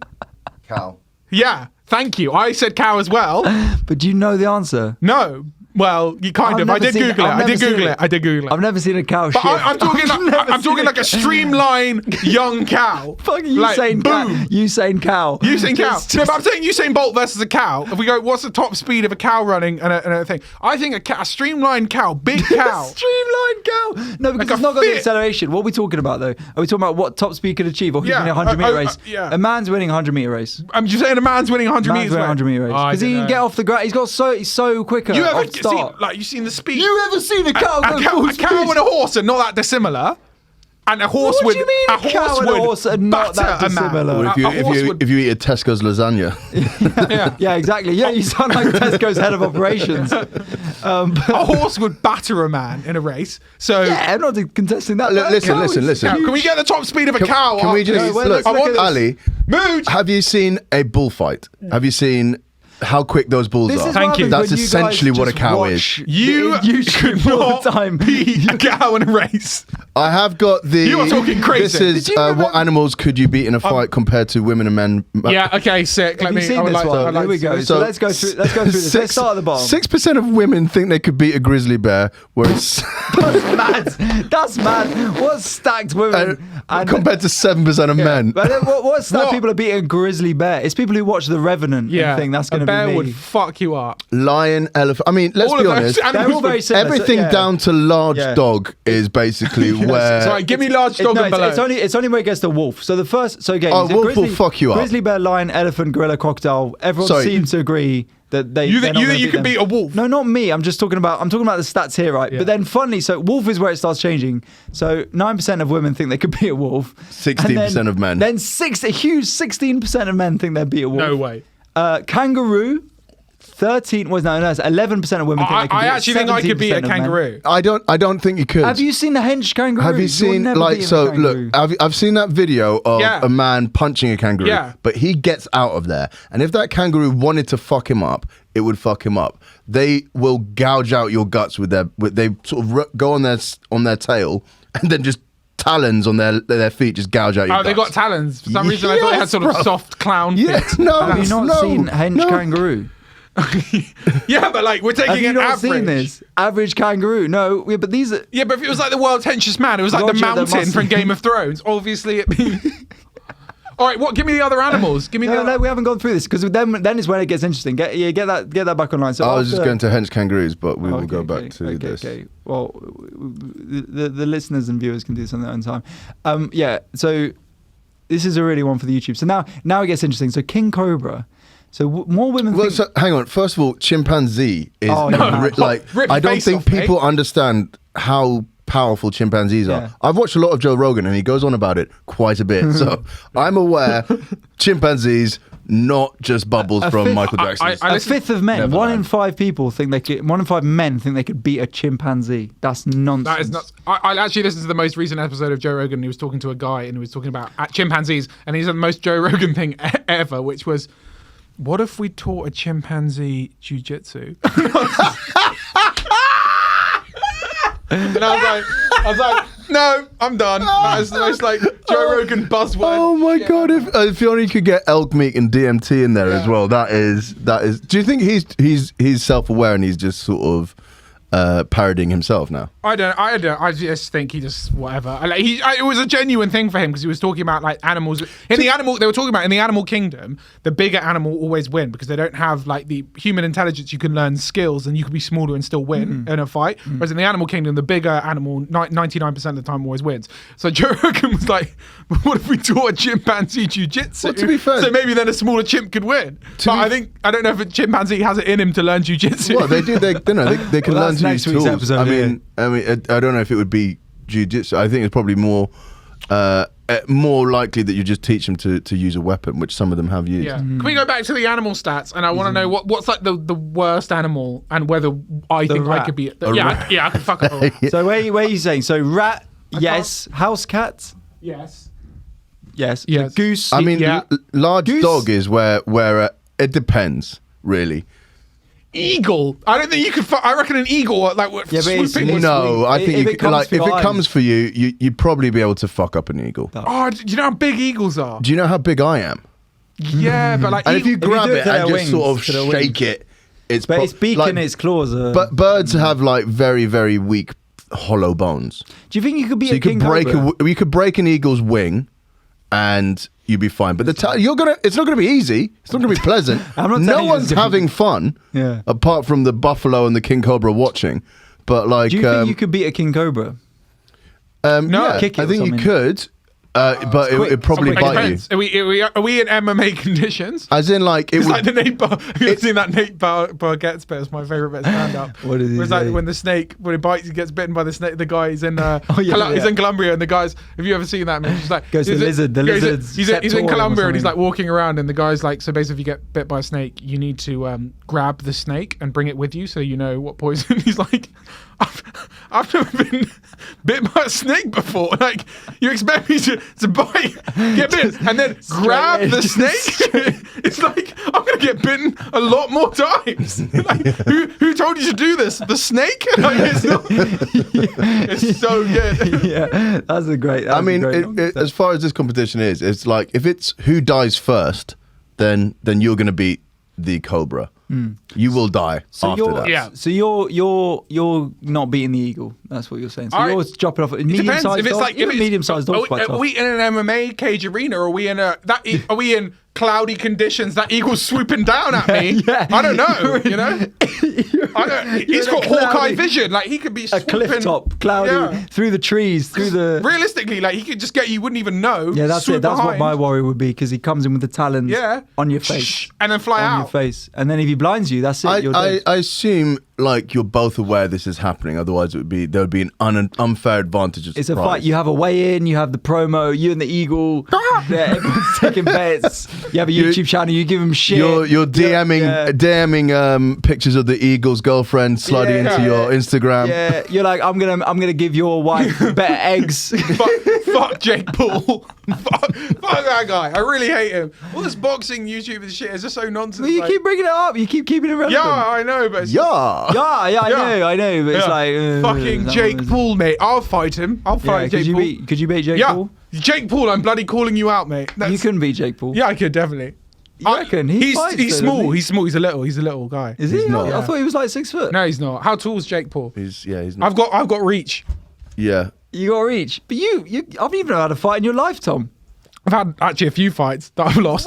S3: Cow.
S1: Yeah, thank you. I said cow as well.
S2: But do you know the answer?
S1: No, well, you kind
S2: I've
S1: of. I
S2: never
S1: did
S2: seen it.
S1: Google it.
S2: I've
S1: I did
S2: never seen
S1: Google
S2: it.
S1: it. I did Google it.
S2: I've never seen a cow
S1: But
S2: shit.
S1: I'm talking
S2: I've never
S1: I'm talking
S2: seen
S1: like a streamlined young cow.
S2: Fucking
S1: like,
S2: Usain
S1: boom.
S2: Usain cow.
S1: Usain cow.
S2: Just-
S1: No, but I'm saying Usain Bolt versus a cow. If we go, what's the top speed of a cow running and a thing? I think a streamlined cow, big cow.
S2: Streamlined cow. No, because
S1: Like a
S2: it's not got the
S1: fit-
S2: acceleration. What are we talking about though? Are we talking about what top speed can achieve, or who's
S1: Yeah,
S2: winning a 100-meter race?
S1: yeah.
S2: A man's winning a 100-meter race.
S1: I'm just saying a man's winning 100
S2: Man's
S1: meters.
S2: winning a
S1: mate.
S2: 100-meter race
S1: Oh, I
S2: because he
S1: don't
S2: can
S1: know.
S2: get off the ground. He's so quicker.
S1: You ever
S2: off start.
S1: seen like you seen the speed?
S2: You ever seen a cow go full
S1: a cow
S2: speed?
S1: and a horse are not that dissimilar. And a horse
S2: What
S1: would
S2: do you mean
S1: a
S2: a cow
S1: horse
S2: and a
S1: would
S2: horse are not that
S1: batter a man.
S2: dissimilar?
S3: Or if
S1: A
S3: you
S1: horse would-
S3: if you eat a Tesco's lasagna.
S1: yeah.
S2: Yeah, exactly. Yeah, you sound like Tesco's head of operations.
S1: A horse would batter a man in a race. So
S2: Yeah, I'm not contesting that. but a
S3: Listen,
S2: cow
S3: listen,
S2: is
S3: listen.
S1: Now,
S2: huge.
S1: can we get the top speed of a cow?
S3: Can we
S1: after
S3: just
S1: this?
S2: well,
S3: look,
S2: let's look at
S3: Ali?
S1: Mood.
S3: Have you seen a bullfight? Have you seen how quick those bulls
S2: This
S3: are?
S2: is
S1: Thank
S2: what
S1: you.
S2: happens
S3: That's
S2: when you
S3: essentially
S2: guys
S3: what a
S2: just
S3: cow
S2: watch
S1: You
S2: YouTube
S1: could
S2: all
S1: not
S2: the time.
S1: beat a cow in a race.
S3: I have got the.
S1: You are talking crazy.
S3: This is
S2: Did you remember-
S3: what animals could you beat in a fight compared to women and men?
S1: Yeah. Okay. Sick.
S2: Have you seen this one? Here we go. So let's go through. Let's go through this. Let's start at the bottom.
S3: 6% of women think they could beat a grizzly bear, whereas
S2: That's mad. That's mad. What's stacked women? And-
S3: compared to 7% of men.
S2: But then what's that?
S1: What?
S2: People are beating a grizzly bear. It's people who watch The Revenant
S1: Yeah.
S2: and think that's going
S1: a
S2: to
S1: bear
S2: be me.
S1: would fuck you up.
S3: Lion, elephant. I mean, let's
S1: All
S3: be
S1: of those
S3: honest.
S1: animals
S2: They're all very
S1: would-
S2: similar.
S3: Everything
S2: yeah.
S3: down to large
S2: Yeah.
S3: dog is basically where.
S1: So give me large dog
S2: No,
S1: and below.
S2: it's only where it gets the wolf. So the first, so again,
S3: Oh,
S2: you said
S3: wolf will
S2: grizzly,
S3: fuck you up.
S2: Grizzly bear, lion, elephant, gorilla, crocodile. Everyone
S3: Sorry.
S2: seems to agree that they.
S1: You
S2: they're
S1: think
S2: not
S1: you
S2: gonna
S1: think you
S2: beat
S1: could
S2: them.
S1: beat a wolf?
S2: No, not me. I'm talking about the stats here, right?
S1: Yeah.
S2: But then, funnily, so wolf is where it starts changing. So 9% of women think they could beat a wolf.
S3: 16%
S2: And
S3: of men.
S2: Then a huge 16% of men think they'd beat a wolf.
S1: No way.
S2: Kangaroo. 11% of women think they could beat
S1: I
S2: it.
S1: actually think I could beat a
S2: 17% of men.
S1: kangaroo.
S3: I don't think you could.
S2: Have you seen the hench kangaroo?
S3: Have you
S2: You'll
S3: seen
S2: never
S3: like
S2: beat a
S3: so?
S2: kangaroo.
S3: Look, I've seen that video of
S1: Yeah.
S3: a man punching a kangaroo,
S1: Yeah.
S3: but he gets out of there, and if that kangaroo wanted to fuck him up, it would fuck him up. They will gouge out your guts with they sort of go on their tail and then just talons on their feet just gouge out your
S1: Oh,
S3: guts.
S1: they got talons. For some reason, I thought they had
S3: Yes,
S1: sort of
S3: bro.
S1: soft clown
S3: Yeah,
S1: feet.
S3: no,
S2: Have you not
S3: no,
S2: seen hench
S3: no.
S2: kangaroo?
S1: Yeah, but like we're taking
S2: Have you
S1: an
S2: not
S1: average.
S2: seen this? Average kangaroo. No, yeah, but these are.
S1: Yeah, but if it was like the world's henchest man, it was like the
S2: Roger, there
S1: mountain
S2: must-
S1: from Game of Thrones. Obviously, it'd be. All right, what? Give me the other animals. Give me the.
S2: No,
S1: other...
S2: no, we haven't gone through this because then is when it gets interesting. Get that back online. So
S3: I was just
S2: after-
S3: going to hench kangaroos, but we will
S2: Okay,
S3: go back to
S2: okay,
S3: this.
S2: Okay. Well, the listeners and viewers can do this on their own time. Yeah. So this is a really one for the YouTube. So now it gets interesting. So king cobra. So more women
S3: Well,
S2: think.
S3: so, hang on. First of all, chimpanzee is
S2: Oh, no.
S3: like
S1: Rip
S3: I
S1: your
S3: don't
S1: face
S3: think
S1: off, mate.
S3: people understand how powerful chimpanzees
S2: Yeah.
S3: are. I've watched a lot of Joe Rogan and he goes on about it quite a bit. So I'm aware chimpanzees, not just bubbles from Michael Jackson.
S2: A fifth of men,
S3: Never
S2: one
S3: mind.
S2: in 5 people think they could. 1 in 5 men think they could beat a chimpanzee. That's nonsense.
S1: That is nuts. I actually listened to the most recent episode of Joe Rogan. And he was talking to a guy and he was talking about chimpanzees, and he said the most Joe Rogan thing ever, which was, what if we taught a chimpanzee jujitsu? And I was like, no, I'm done. That is the most like Joe Rogan buzzword.
S3: Oh my god! If you only could get elk meat and DMT in there as well, that is. Do you think he's self-aware and he's just sort of parodying himself now?
S1: I don't. I just think he just whatever. It was a genuine thing for him because he was talking about like animals in the animal. They were talking about in the animal kingdom, the bigger animal always win because they don't have like the human intelligence. You can learn skills and you can be smaller and still win in a fight. Whereas in the animal kingdom, the bigger animal 99% of the time always wins. So Joe Rogan was like, "What if we taught a chimpanzee jujitsu?
S3: Well, to be fair,
S1: so maybe then a smaller chimp could win." But I don't know if a chimpanzee has it in him to learn jujitsu.
S3: Well, they do. They can learn to use
S2: next week's
S3: tools.
S2: episode,
S3: I mean, I don't know if it would be jiu-jitsu. I think it's probably more likely that you just teach them to use a weapon, which some of them have used.
S1: Yeah. Can we go back to the animal stats? And I want to know what's like the worst animal and whether I think I
S2: rat.
S1: could be. I could fuck up a rat.
S2: So where are you saying? So rat, yes. House cat,
S1: Yes.
S2: yes.
S1: Yes.
S2: The goose.
S3: I mean,
S1: Yeah.
S3: large
S2: Goose.
S3: dog is where it depends really.
S1: Eagle. I don't think you could. I reckon an eagle like
S2: Yeah, but it's-
S1: swooping.
S3: No, I
S2: If
S3: think
S2: it
S3: you could,
S2: comes
S3: like
S2: for
S3: if
S2: your
S3: it
S2: eyes.
S3: comes for you, you'd probably be able to fuck up an eagle.
S1: Oh, do you know how big eagles are?
S3: Do you know how big I am?
S1: Yeah, but like
S3: And if you
S1: eagle-
S3: grab
S2: do it
S3: it
S2: to
S3: and
S2: their
S3: just sort of
S2: wings, to their
S3: shake it, it's
S2: but its beak and its claws are.
S3: But birds have like very very weak hollow bones.
S2: do you think you could beat
S3: So
S2: a
S3: you could
S2: king
S3: break
S2: cobra?
S3: you could break an eagle's wing, and you'd be fine. But it's not gonna be easy. It's not gonna be pleasant.
S2: I'm not
S3: No
S2: telling you
S3: one's
S2: it's gonna
S3: having fun.
S2: Yeah.
S3: Apart from the buffalo and the king cobra watching. But like,
S2: Do you think you could beat a king cobra?
S1: No.
S3: yeah,
S2: Kick it
S3: I
S2: or
S3: think you
S2: something.
S3: could. But it'd probably
S1: It
S3: bite
S1: depends.
S3: you.
S1: Are we in MMA conditions?
S3: As in, like it
S1: It's
S3: would.
S1: like the Nate Bar. Have you ever seen that Nate Bargatze bit? It's my favorite bit of stand up.
S2: What did he
S1: It's like
S2: say?
S1: when the snake, when he bites, he gets bitten by the snake. The guy, he's in,
S2: yeah.
S1: he's in Colombia, and the guys. Have you ever seen that? Man, he's like
S2: Goes to
S1: he's
S2: the
S1: in-
S2: lizard, the
S1: yeah,
S2: lizard's
S1: He's in
S2: septorium or
S1: Colombia, and he's like
S2: something.
S1: walking around, and the guy's like, so basically, if you get bit by a snake, you need to grab the snake and bring it with you, so you know what poison. He's like, I've never been bit by a snake before. Like, you expect me to bite, get bit, and then grab
S2: in.
S1: the snake? It's like, I'm going to get bitten a lot more times. Like, who told you to do this? The snake? Like, it's so good.
S2: Yeah, that's a great.
S3: I mean, as far as this competition is, it's like if it's who dies first, then you're going to beat the cobra. You will die after that.
S1: Yeah.
S2: So you're not beating the eagle. That's what you're saying. So you're dropping off a
S1: It
S2: medium
S1: depends.
S2: sized
S1: If it's
S2: dog.
S1: like
S2: Even medium-sized dog's quite
S1: are
S2: tough.
S1: we in an MMA cage arena, or are we in are we in cloudy conditions? That eagle's swooping down at me.
S2: Yeah.
S1: I don't know. You know, he's
S2: in a
S1: got Hawkeye
S2: cloudy-
S1: vision. Like he could be
S2: a
S1: swooping,
S2: cliff top, cloudy,
S1: Yeah.
S2: through the trees, through the.
S1: Realistically, like he could just get you. Wouldn't even know.
S2: Yeah, that's
S1: swoop
S2: it. That's what
S1: behind,
S2: my worry would be because he comes in with the talons on your face.
S1: and then fly
S2: On your
S1: out.
S2: face. And then if he blinds you, that's it. You're dead.
S3: I assume like you're both aware this is happening. Otherwise, there would be an unfair advantage. Of
S2: It's a
S3: surprise.
S2: fight. You have a weigh in, you have the promo, you and the eagle. Yeah, everyone's taking bets. You have a YouTube channel, you give him shit.
S3: You're DMing pictures of the eagle's girlfriend sliding
S2: Yeah.
S3: into your Instagram.
S2: Yeah, you're like, I'm gonna give your wife better eggs.
S1: Fuck Jake Paul. fuck that guy. I really hate him. All this boxing YouTube and shit is just so nonsense.
S2: Well, you
S1: like-
S2: keep bringing it up. You keep keeping it relevant.
S1: Yeah, I know, but it's
S3: Yeah.
S2: Yeah, I know, but it's
S1: Yeah.
S2: like
S1: fucking
S2: that
S1: Jake
S2: was-
S1: Paul, mate. I'll fight him. I'll
S2: Yeah,
S1: fight Jake Paul.
S2: could you beat Jake
S1: Yeah,
S2: Paul?
S1: Jake Paul. I'm bloody calling you out, mate.
S2: You couldn't beat Jake Paul.
S1: Yeah, I could definitely.
S2: You reckon? He fights
S1: He's
S2: though, doesn't
S1: small.
S2: he?
S1: He's small. He's a little guy.
S2: Is he?
S3: He's not.
S2: I thought he was like 6 foot.
S1: No, he's not. How tall is Jake Paul?
S3: He's not.
S1: I've got reach.
S3: Yeah.
S2: You got reach, but you I've even had a fight in your life, Tom.
S1: I've had actually a few fights that I've lost.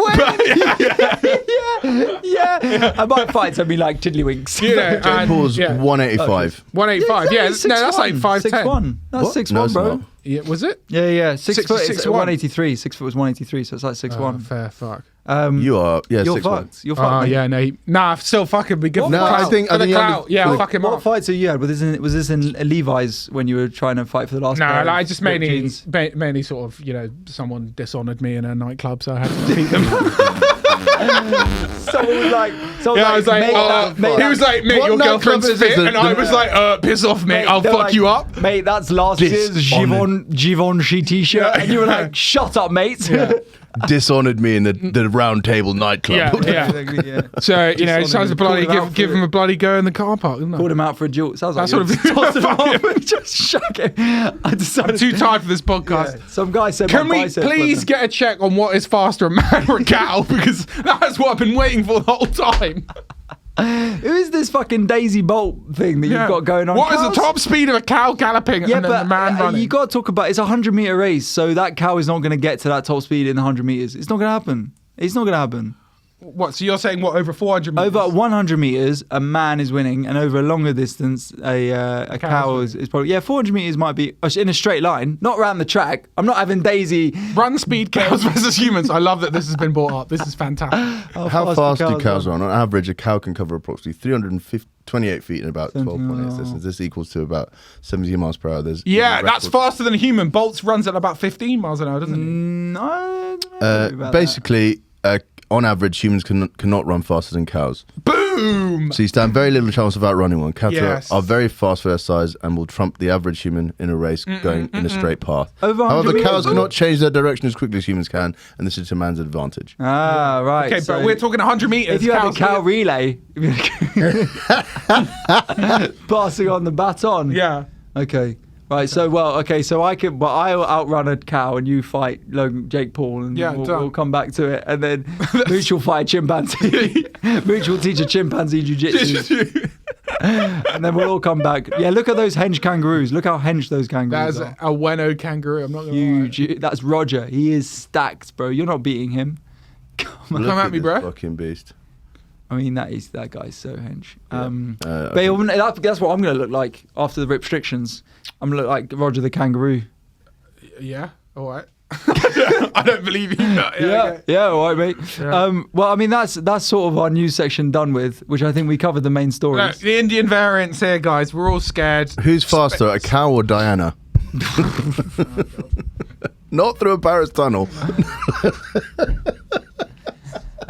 S2: yeah. And by fights, I mean like tiddlywinks.
S1: You know,
S3: Jake
S1: and-
S3: Paul's
S1: yeah.
S3: 185.
S1: 185. Yeah, no, that's like 5'10".
S2: 6'1". That's
S3: What?
S2: 6'1",
S3: No, it's
S2: bro.
S3: not.
S1: Yeah, was it?
S2: Yeah. 6 foot. It's
S1: 6'1".
S2: 183. 6 foot was 183, so it's like 6'1".
S1: Fair fuck.
S3: You are, yeah,
S2: You're
S3: 6'1".
S2: fucked. You're
S1: Oh
S2: fucked. mate.
S1: yeah, no, still fucking be good.
S3: No, I think
S1: for the
S3: he
S1: clout. Yeah, fuck him
S2: What
S1: up.
S2: fights have you had? Was this in Levi's when you were trying to fight for the last?
S1: No,
S2: pair of
S1: I just
S2: ripped
S1: mainly,
S2: jeans?
S1: mainly sort of, someone dishonoured me in a nightclub, so I had to defeat them.
S2: Someone was like,
S1: I was like, he was like, mate,
S3: What
S1: your
S3: nightclub
S1: girlfriend's
S3: is
S1: fit,
S3: this?
S1: and I was like, piss off, mate, I'll
S2: they're
S1: fuck
S2: like,
S1: you up.
S2: mate. That's last year's Givenchy t-shirt, and you were like, shut up, mate.
S3: Dishonored me in the round table nightclub.
S1: Yeah. So it sounds bloody give him a bloody go in the car park, isn't it?
S2: Called him out for a duel. Sounds like
S1: That's
S2: you
S1: what
S2: tossed him off. Just shook him. I decided
S1: I'm too tired for this podcast.
S2: Yeah. Some guy said,
S1: Can
S2: my
S1: we
S2: biceps
S1: please
S2: wasn't-
S1: get a check on what is faster, a man or a cow? Because that's what I've been waiting for the whole time.
S2: Who is this fucking Daisy Bolt thing that you've got going on?
S1: What is the
S2: Cows?
S1: top speed of a cow galloping and then the man running?
S2: you got to talk about it's a 100-meter race, so that cow is not going to get to that top speed in the 100 meters. It's not going to happen. It's not going to happen.
S1: What? So you're saying what, over 400 meters?
S2: Over 100 meters, a man is winning, and over a longer distance, a cow is probably 400 meters might be in a straight line, not around the track. I'm not having Daisy
S1: Run speed cows versus humans. I love that this has been brought up. This is fantastic.
S3: How fast do cows run? On average, a cow can cover approximately 328 feet in about 12.8 seconds. This equals to about 70 miles per hour. There's
S1: That's faster than a human. Bolts runs at about 15 miles an hour, doesn't he?
S2: No, I don't know about
S3: basically, on average, humans cannot run faster than cows.
S1: Boom!
S3: So you stand very little chance of outrunning one. Cattle
S1: Yes.
S3: are very fast for their size and will trump the average human in a race going in a straight path.
S2: Over 100
S3: However, cows
S2: meters.
S3: cannot change their direction as quickly as humans can, and this is to man's advantage.
S2: Ah, right.
S1: Okay,
S2: so
S1: but we're talking 100 meters.
S2: if you had a
S1: cows-
S2: cow relay, passing on the baton.
S1: Yeah.
S2: Okay. Right, so I'll outrun a cow and you fight Jake Paul and
S1: Yeah, done.
S2: we'll come back to it, and then Mooch will fight a chimpanzee. Mooch will teach a chimpanzee jiu-jitsu. And then we'll all come back. Yeah, look at those hench kangaroos. Look how hench those kangaroos
S1: That's
S2: are.
S1: a Weno kangaroo. I'm not going to lie.
S2: Huge. That's Roger. He is stacked, bro. You're not beating him.
S3: Look
S1: Come at me,
S3: this
S1: bro.
S3: Fucking beast.
S2: I mean, that guy's so hench.
S3: I
S2: That's what I'm going to look like after the restrictions. I'm going to look like Roger the kangaroo.
S1: Yeah, all right. I don't believe you. Okay.
S2: All right, mate.
S1: Yeah.
S2: Well, I mean, that's sort of our news section done with, which I think we covered the main stories.
S1: Look, the Indian variants here, guys. We're all scared.
S3: Who's faster, a cow or Diana? Not through a Paris tunnel.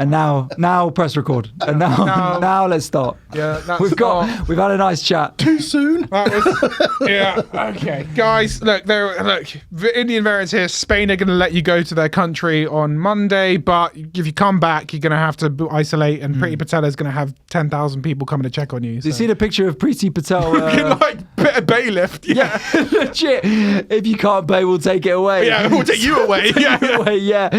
S2: And now press record. And now let's start.
S1: Yeah, that's
S2: We've had a nice chat.
S3: Too soon.
S1: That was, yeah, okay. Guys, look, the Indian variants here. Spain are going to let you go to their country on Monday, but if you come back, you're going to have to isolate, and Priti Patel is going to have 10,000 people coming to check on you.
S2: Did you see the picture of Priti Patel?
S1: like a bailiff. Yeah.
S2: Legit. If you can't pay, we'll take it away.
S1: Yeah, we'll take you away. Yeah.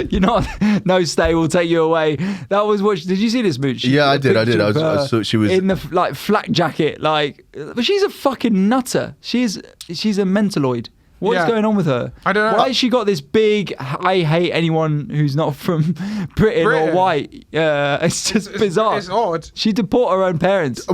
S2: You're not. No stay. We'll take you away. That was what. Did you see this, Mooch?
S3: Yeah, I did. I saw she was
S2: in the flak jacket. But she's a fucking nutter. She's a mentaloid. What is going on with her?
S1: I don't know.
S2: Why has she got this big? I hate anyone who's not from Britain or white. It's just bizarre.
S1: It's odd.
S2: She'd deport her own parents.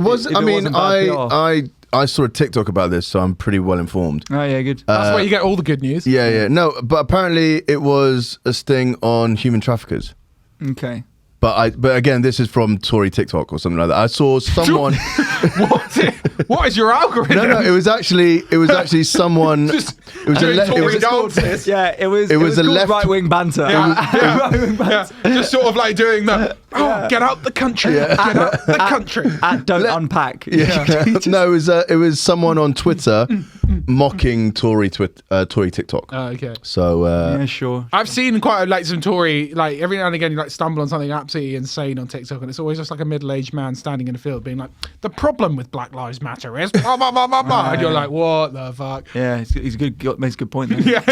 S3: I saw a TikTok about this, so I'm pretty well informed.
S2: Oh yeah, good.
S1: That's where you get all the good news.
S3: Yeah. No, but apparently it was a sting on human traffickers.
S2: Okay.
S3: But again, this is from Tory TikTok or something like that. I saw someone.
S1: What is your algorithm?
S3: No, it was actually someone.
S1: Just
S3: it was
S1: doing Tory
S3: a
S1: dances.
S2: Yeah, it was
S3: a left
S2: right wing banter. Right-wing banter.
S1: Just sort of like doing the get out the country, get out the country.
S2: Don't unpack.
S3: Yeah. No, it was someone on Twitter mocking Tory TikTok.
S1: Okay.
S3: So
S2: Yeah, sure.
S1: I've seen quite some Tory, like every now and again you like stumble on something absolutely insane on TikTok, and it's always just like a middle-aged man standing in a field being like, the problem with Black Lives Matter is blah, blah, blah, blah, blah. And you're like, what the fuck?
S2: Yeah, he's good. Makes a good point there.
S1: Yeah,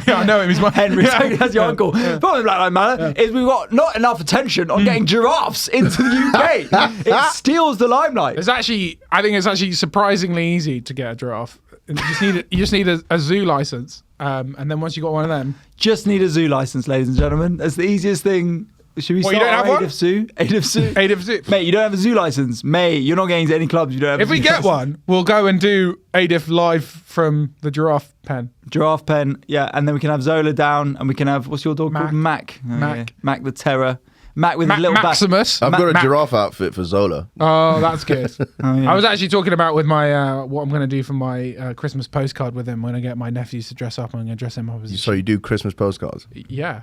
S1: I know him. He's my
S2: Henry, that's your uncle. The problem with Black Lives Matter is we've got not enough attention on getting giraffes into the UK. It steals the limelight.
S1: I think it's actually surprisingly easy to get a giraffe. You just need a zoo license, and then once you got one of them,
S2: Just need a zoo license, ladies and gentlemen. That's the easiest thing Should we
S1: What, you
S2: start
S1: don't have one?
S2: AIDIF Zoo? AIDIF Zoo?
S1: AIDIF Zoo.
S2: Mate, you don't have a zoo license. Mate, you're not getting into any clubs. You don't have.
S1: If we get one, we'll go and do AIDIF live from the giraffe pen.
S2: Giraffe pen, yeah, and then we can have Zola down, and we can have what's your dog called? Mac. Oh,
S1: Mac.
S2: yeah. Mac the Terror. Mac with a little
S1: Maximus.
S3: I've got a
S1: Mac.
S3: giraffe outfit for Zola.
S1: Oh, that's good.
S2: Yeah.
S1: I was actually talking about with my what I'm going to do for my Christmas postcard with him when I get my nephews to dress up. I'm going to dress him up as a
S3: So you do Christmas postcards?
S1: Yeah.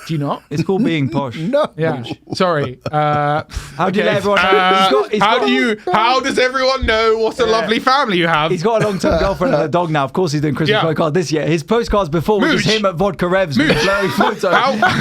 S1: Do you not?
S2: It's called being posh.
S3: No.
S1: Yeah. Sorry.
S2: How do you let everyone know?
S1: How does everyone know what a lovely family you have?
S2: He's got a long-term girlfriend and a dog now. Of course, he's doing Christmas
S1: Yeah.
S2: postcard this year. His postcards before were just
S1: Mooch.
S2: him at Vodka Revs with a blurry photo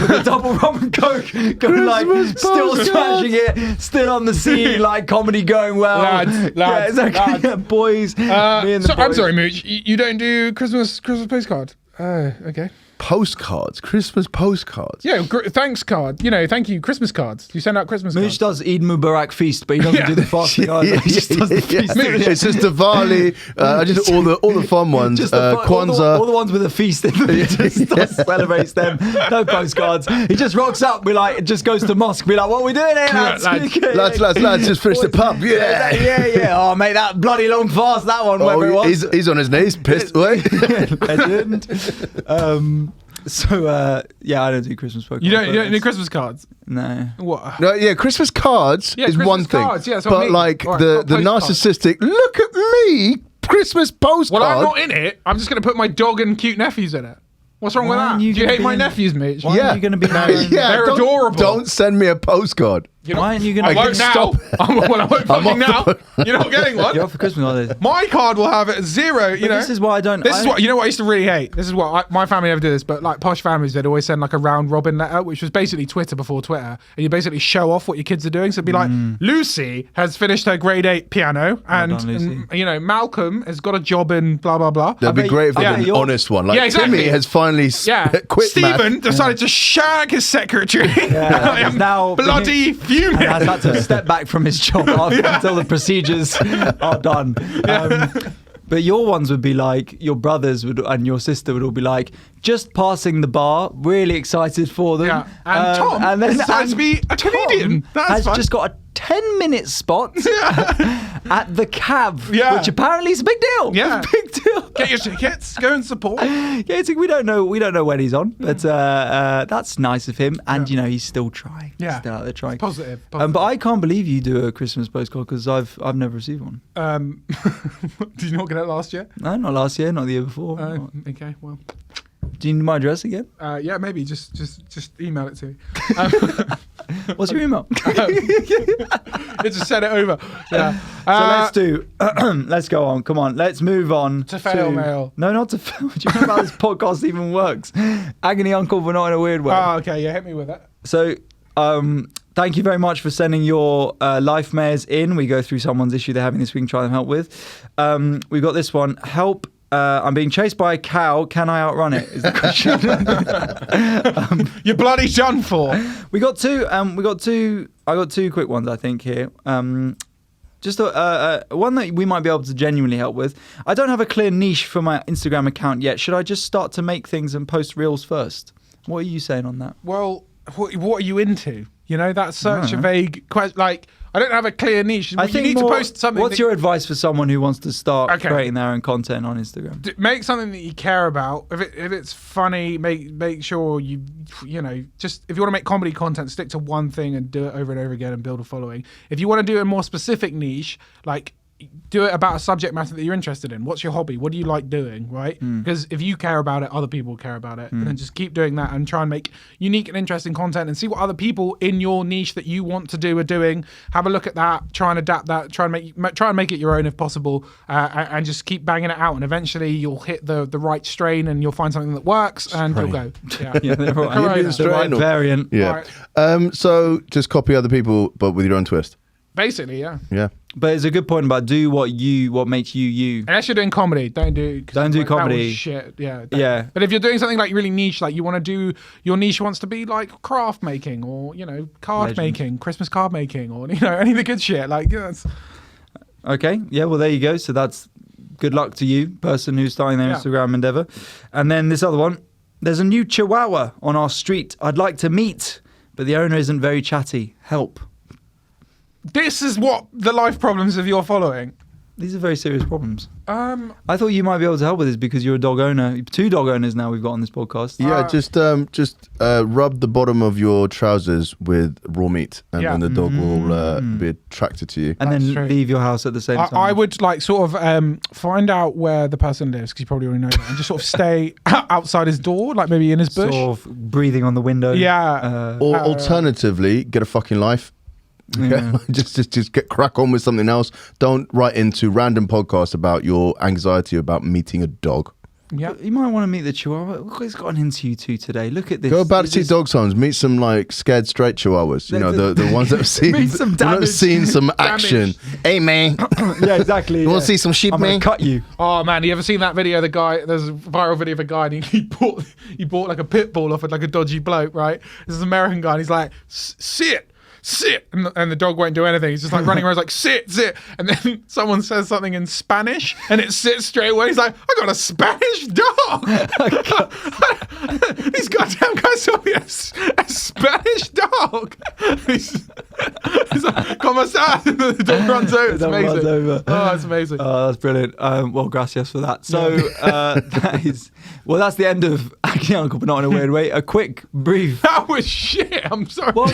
S2: with a double rum and coke, going like still
S3: postcards.
S2: smashing it, still on the scene, like comedy going well.
S1: Lads,
S2: yeah, exactly.
S1: lads.
S2: Yeah, boys. Me and the boys.
S1: I'm sorry, Mooch. You don't do Christmas postcard? Oh, okay.
S3: Postcards, Christmas postcards.
S1: Yeah, thanks card. You know, thank you, Christmas cards. You send out Christmas
S2: Mooch
S1: cards.
S2: does Eid Mubarak feast, but he doesn't do the fasting either. He just does the feast.
S3: It's just Diwali, just all the fun ones.
S2: Just the fun-
S3: Kwanzaa.
S2: all the ones with a feast in them. He just celebrates them. No postcards. He just rocks up. We like, just goes to mosque. Be like, what are we doing here, lads?
S3: Lads, just finished the pub. Yeah.
S2: Yeah. Oh, mate, that bloody long fast, that one, wherever it was.
S3: He's on his knees, pissed away.
S2: Legend. Yeah, I don't do Christmas postcards.
S1: You don't do Christmas cards?
S2: No.
S1: What?
S3: No, yeah, Christmas cards
S1: Yeah,
S3: is
S1: Christmas
S3: one thing.
S1: cards, yeah, that's what I
S3: but
S1: mean.
S3: like
S1: All right,
S3: the
S1: not postcards.
S3: narcissistic, look at me, Christmas postcard.
S1: Well, I'm not in it. I'm just going to put my dog and cute nephews in it. What's wrong with
S2: Why
S1: that?
S2: aren't
S1: Do
S2: you
S1: you
S2: gonna
S1: hate
S2: be
S1: my
S2: in-
S1: nephews, Mitch?
S2: Why aren't you going to be
S3: yeah,
S1: They're
S3: don't,
S1: adorable.
S3: Don't send me a postcard.
S2: Why aren't you going
S1: I
S2: to
S1: won't now. Well, I won't fucking now.
S3: off
S1: You're not getting one.
S2: You're off for Christmas holidays.
S1: My card will have it at 0. You know.
S2: This is why I don't.
S1: This is what you know. What I used to really hate. This is what my family never did this, but like posh families, they'd always send like a round robin letter, which was basically Twitter before Twitter, and you basically show off what your kids are doing. So it'd be like, Lucy has finished her grade 8 piano,
S2: done, Lucy.
S1: and you know Malcolm has got a job in blah blah blah.
S3: That'd be
S2: bet-
S3: great if
S2: I
S3: they
S2: bet
S3: did an
S2: you're-
S3: honest one. Like
S1: Yeah, exactly.
S3: Timmy has finally quit
S1: Stephen
S3: math.
S1: decided to shag his secretary. I am
S2: now
S1: bloody fuming.
S2: and has had to step back from his job until the procedures are done. But your ones would be like, your brothers would and your sister would all be like, just passing the bar, really excited for them.
S1: Yeah. And Tom decides to be a comedian. That's
S2: has
S1: fun.
S2: just got a 10-minute spot at the Cav,
S1: Yeah.
S2: which apparently is a big deal.
S1: Yeah.
S2: It's a big deal.
S1: Get your tickets, go and support.
S2: Yeah, we don't know when he's on, but that's nice of him. And you know, he's still trying.
S1: Yeah.
S2: Still out there trying.
S1: Positive.
S2: But I can't believe you do a Christmas postcard because I've never received one.
S1: Did you not get it last year?
S2: No, not last year, not the year before.
S1: Okay, well,
S2: Do you need my address again?
S1: yeah, maybe just email it to me.
S2: What's your email?
S1: Just send it over. Yeah.
S2: Let's go on. Come on, let's move on
S1: To fail mail.
S2: No, not to fail. Do you remember how this podcast even works? Agony Uncle, but not in a weird way.
S1: Oh, okay, yeah, hit me with it.
S2: So, thank you very much for sending your life mares in. We go through someone's issue they're having this week and try and help with. We've got this one. Help. I'm being chased by a cow. Can I outrun it? Is the question.
S1: You're bloody done for.
S2: We got two. I got two quick ones, I think, here. Just one that we might be able to genuinely help with. I don't have a clear niche for my Instagram account yet. Should I just start to make things and post reels first? What are you saying on that?
S1: Well, what are you into? You know, that's such a vague question. Like, I don't have a clear niche.
S2: I
S1: You
S2: think
S1: need to post something.
S2: What's your advice for someone who wants to start
S1: Okay.
S2: creating their own content on Instagram?
S1: Make something that you care about. If it's funny, make sure you know, just if you want to make comedy content, stick to one thing and do it over and over again and build a following. If you want to do a more specific niche, like do it about a subject matter that you're interested in. What's your hobby? What do you like doing, right? Because if you care about it, other people care about it. And then just keep doing that and try and make unique and interesting content and see what other people in your niche that you want to do are doing. Have a look at that, try and adapt that, try and make it your own if possible, and just keep banging it out. And eventually you'll hit the right strain and you'll find something that works and you'll go. Yeah,
S2: Yeah, they're right.
S1: Corona.
S2: You'll be the right variant.
S3: Yeah.
S1: Right.
S3: So just copy other people, but with your own twist.
S1: Basically, yeah.
S3: Yeah.
S2: But it's a good point about do what makes you.
S1: Unless you're doing comedy, don't do.
S2: Don't do
S1: that
S2: comedy.
S1: was shit. Yeah.
S2: Yeah.
S1: But if you're doing something like really niche, like you want to do, your niche wants to be like craft making or card
S2: Legend.
S1: making, Christmas card making, or any of the good shit. Like that's
S2: Okay. Yeah. Well, there you go. So that's good luck to you, person who's starting their
S1: Yeah.
S2: Instagram endeavor. And then this other one. There's a new Chihuahua on our street. I'd like to meet. but the owner isn't very chatty. Help.
S1: This is what the life problems of your following.
S2: These are very serious problems. I thought you might be able to help with this because you're a dog owner. 2 dog owners now we've got on this podcast.
S3: Yeah, just rub the bottom of your trousers with raw meat, and then the dog will be attracted to you.
S2: And then leave your house at the same time.
S1: I would like sort of find out where the person lives, because you probably already know that, and just sort of stay outside his door, like maybe in his bush.
S2: Sort of breathing on the window.
S1: Yeah.
S3: Or alternatively, get a fucking life. Okay? just get crack on with something else. Don't write into random podcasts about your anxiety about meeting a dog.
S1: Yeah,
S2: you might want to meet the Chihuahua. Look, he's got an into you two today. Look at this.
S3: Go back to see dog homes. Meet some like scared straight Chihuahuas. You know, the ones that have seen seen some action. Hey man.
S2: Yeah, exactly.
S3: You want to see some sheep,
S2: I'm
S3: man?
S2: Gonna cut you.
S1: Oh man, you ever seen that video? The guy, there's a viral video of a guy, and he bought like a pit bull off of like a dodgy bloke, right? This is an American guy, and he's like, sit. And the dog won't do anything. He's just like running around, like sit, and then someone says something in Spanish, and it sits straight away. He's like, I got a Spanish dog. These goddamn guys told me a Spanish dog. He's like, ¿Cómo estás? And the dog runs over. It's amazing. Oh, it's amazing.
S2: Oh, that's brilliant. Well, gracias for that. So that's the end of Acting Uncle, but not in a weird way. A quick brief.
S1: That was shit. I'm sorry.
S2: Well,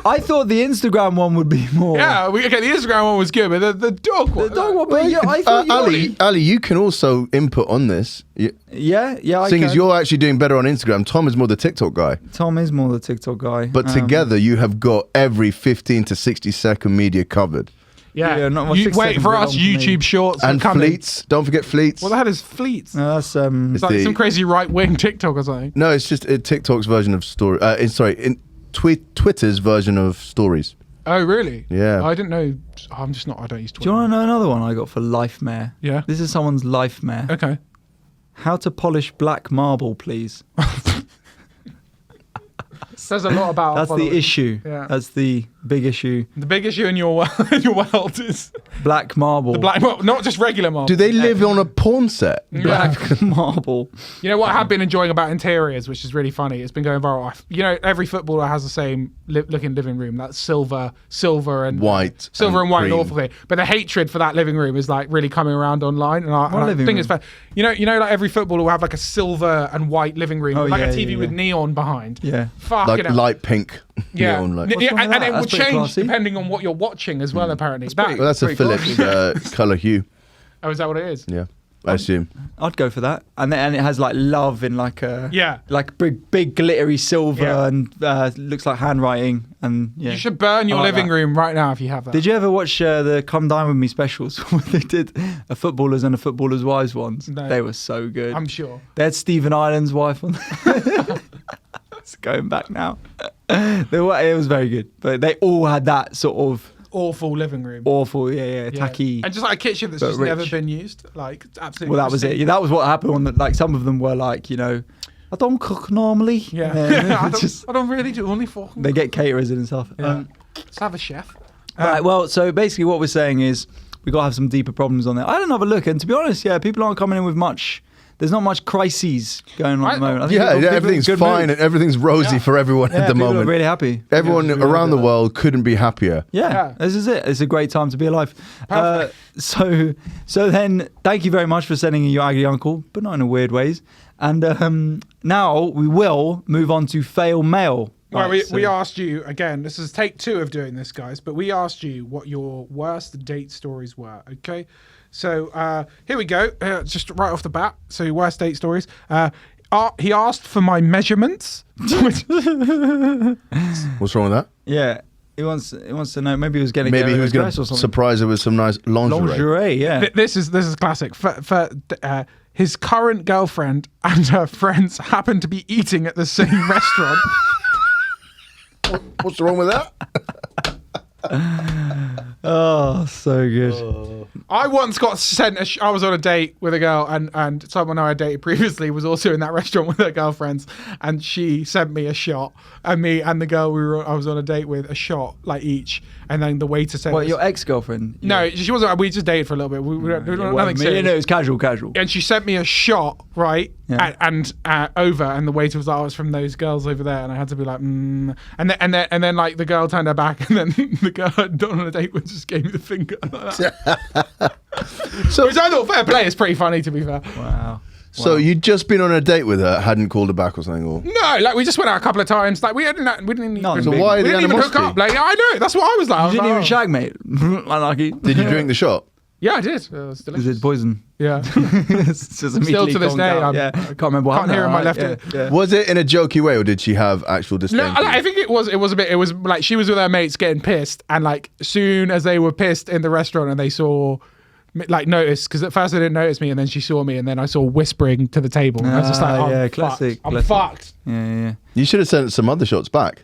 S2: I thought the Instagram one would be more.
S1: Yeah, the Instagram one was good, but the dog one.
S2: The dog one, but yeah, I thought
S3: Ali, you can also input on this.
S2: Yeah.
S3: Seeing as you're actually doing better on Instagram, Tom is more the TikTok guy.
S2: Tom is more the TikTok guy.
S3: But together, you have got every 15 to 60 second media covered.
S1: Yeah,
S2: wait
S1: for us YouTube shorts
S3: and fleets. Don't forget fleets.
S1: What the hell is fleets?
S2: No, that's
S1: it's like some crazy right wing TikTok or something.
S3: No, it's just TikTok's version of story. Twitter's version of stories.
S1: Oh really?
S3: Yeah.
S1: I didn't know. I don't use Twitter.
S2: Do you want to know another one I got for life mare?
S1: Yeah.
S2: This is someone's life mare.
S1: Okay.
S2: How to polish black marble, please.
S1: Says a lot about.
S2: That's the issue.
S1: Yeah.
S2: That's the big issue.
S1: The big issue in your world is
S2: black marble.
S1: The black marble, not just regular marble.
S3: Do they live on a porn set?
S2: Black marble.
S1: You know what I have been enjoying about interiors, which is really funny. It's been going viral. You know, every footballer has the same looking living room. That's silver and
S3: white,
S1: and awful thing. But the hatred for that living room is like really coming around online. And I think it's fair. You know, like every footballer will have like a silver and white living room, with like a TV with neon behind.
S2: Yeah.
S1: Fuck
S3: like light pink.
S1: Yeah,
S3: neon light.
S1: And it will change depending on what you're watching as well. Apparently,
S3: that's a Philips color hue.
S1: Oh, is that what it is?
S3: Yeah, I assume.
S2: I'd go for that, and it has like love in like a like big glittery silver and looks like handwriting. And
S1: you should burn your living room right now if you have that.
S2: Did you ever watch the Come Dine With Me specials where they did a footballers and a footballer's wives ones?
S1: No.
S2: They were so good.
S1: I'm sure.
S2: They had Stephen Ireland's wife on. It's going back now. It was very good, but they all had that sort of
S1: awful living room.
S2: Awful, tacky.
S1: And just like a kitchen that's just never been used. Like, it's absolutely.
S2: Well, that was it. Yeah, that was what happened. On like some of them were like, I don't cook normally.
S1: Yeah, I don't really do only for.
S2: They get caterers in and stuff.
S1: Yeah. Let's have a chef.
S2: Right. Well, so basically, what we're saying is we got to have some deeper problems on there. I don't have a look, and to be honest, people aren't coming in with much. There's not much crises going on at the moment. I think
S3: everything's fine and everything's rosy for everyone at the moment.
S2: People are really happy.
S3: Everyone around the world couldn't be happier.
S2: Yeah, this is it. It's a great time to be alive. So then, thank you very much for sending in your Aggie Uncle, but not in a weird ways. And now we will move on to fail mail.
S1: Well, we asked you, again, this is take 2 of doing this, guys, but we asked you what your worst date stories were, okay? So here we go, just right off the bat. So worst date stories. He asked for my measurements.
S3: What's wrong with that?
S2: Yeah, he wants to know. Maybe he was getting
S3: he was going to surprise her with some nice lingerie.
S2: Lingerie, yeah.
S1: This is classic. For his current girlfriend and her friends happen to be eating at the same restaurant.
S3: What's wrong with that?
S2: Oh, so good.
S1: I once got sent I was on a date with a girl, and someone I dated previously was also in that restaurant with her girlfriends, and she sent me a shot, and me and the girl I was on a date with, a shot like each, and then the waiter sent
S2: your ex-girlfriend?
S1: No, she wasn't. We just dated for a little bit. Nothing serious.
S2: It was casual.
S1: And she sent me a shot, right? and over, and the waiter was like, "Oh, it's from those girls over there," and I had to be like, and then like the girl turned her back, and then the girl I'd done on a date with just gave me the finger. So, which I thought, fair play, it's pretty funny, to be fair.
S2: Wow.
S3: So you'd just been on a date with her, hadn't called her back or something, or
S1: no, like we just went out a couple of times. Like we didn't
S3: So why the
S1: even hook
S3: animosity?
S1: up. Like I know, that's what I was like.
S2: You didn't even shag, mate. Unlucky.
S3: Did you drink the shot?
S1: Yeah, I did. It was delicious.
S2: Is it poison?
S1: Yeah.
S2: It's just
S1: Still to this day, I
S2: can't remember what
S1: can't hear in my left ear.
S2: Yeah.
S3: Was it in a jokey way, or did she have actual disdain?
S1: No, I think it was a bit. It was like she was with her mates getting pissed, and like soon as they were pissed in the restaurant and they saw, like, noticed, because at first they didn't notice me, and then she saw me, and then I saw whispering to the table. And I was just like, oh,
S2: yeah,
S1: fuck.
S2: classic.
S1: I'm fucked.
S2: Yeah.
S3: You should have sent some other shots back.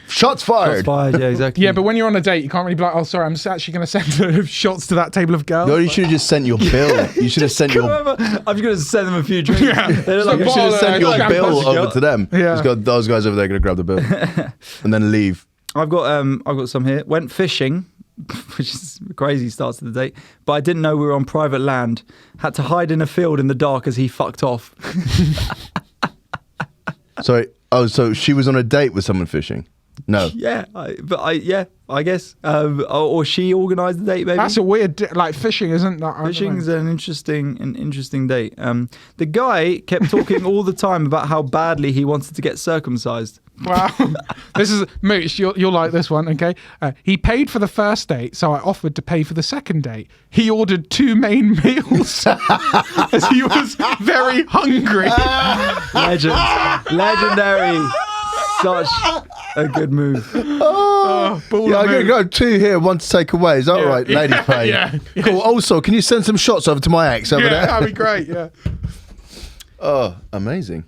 S3: Shots fired.
S2: Shots fired, yeah, exactly.
S1: Yeah, but when you're on a date, you can't really be like, oh, sorry, I'm just actually going to send shots to that table of girls.
S3: No, you should have just sent your bill. You should have sent your.
S2: I'm just going to send them a few drinks.
S1: Yeah.
S2: They're like,
S3: You should have sent your bill over to them.
S1: Yeah.
S3: Just got those guys over there going to grab the bill, and then leave.
S2: I've got some here. Went fishing, which is a crazy start to the date, but I didn't know we were on private land. Had to hide in a field in the dark as he fucked off.
S3: Sorry. Oh, so she was on a date with someone fishing? No.
S2: Yeah, I guess. Or she organised the date, maybe.
S1: That's a weird, like, fishing isn't that?
S2: Fishing's an interesting date. The guy kept talking all the time about how badly he wanted to get circumcised.
S1: Wow. This is, Mooch, you'll like this one, okay? He paid for the first date, so I offered to pay for the second date. He ordered 2 main meals as he was very hungry.
S2: Legendary. Such a good move.
S1: Oh,
S3: Yeah, I'm going to go 2 here, 1 to take away. Is that all right? Ladies pay.
S1: Yeah.
S3: Cool. Also, can you send some shots over to my ex over there?
S1: That'd be great, yeah.
S3: Oh, amazing.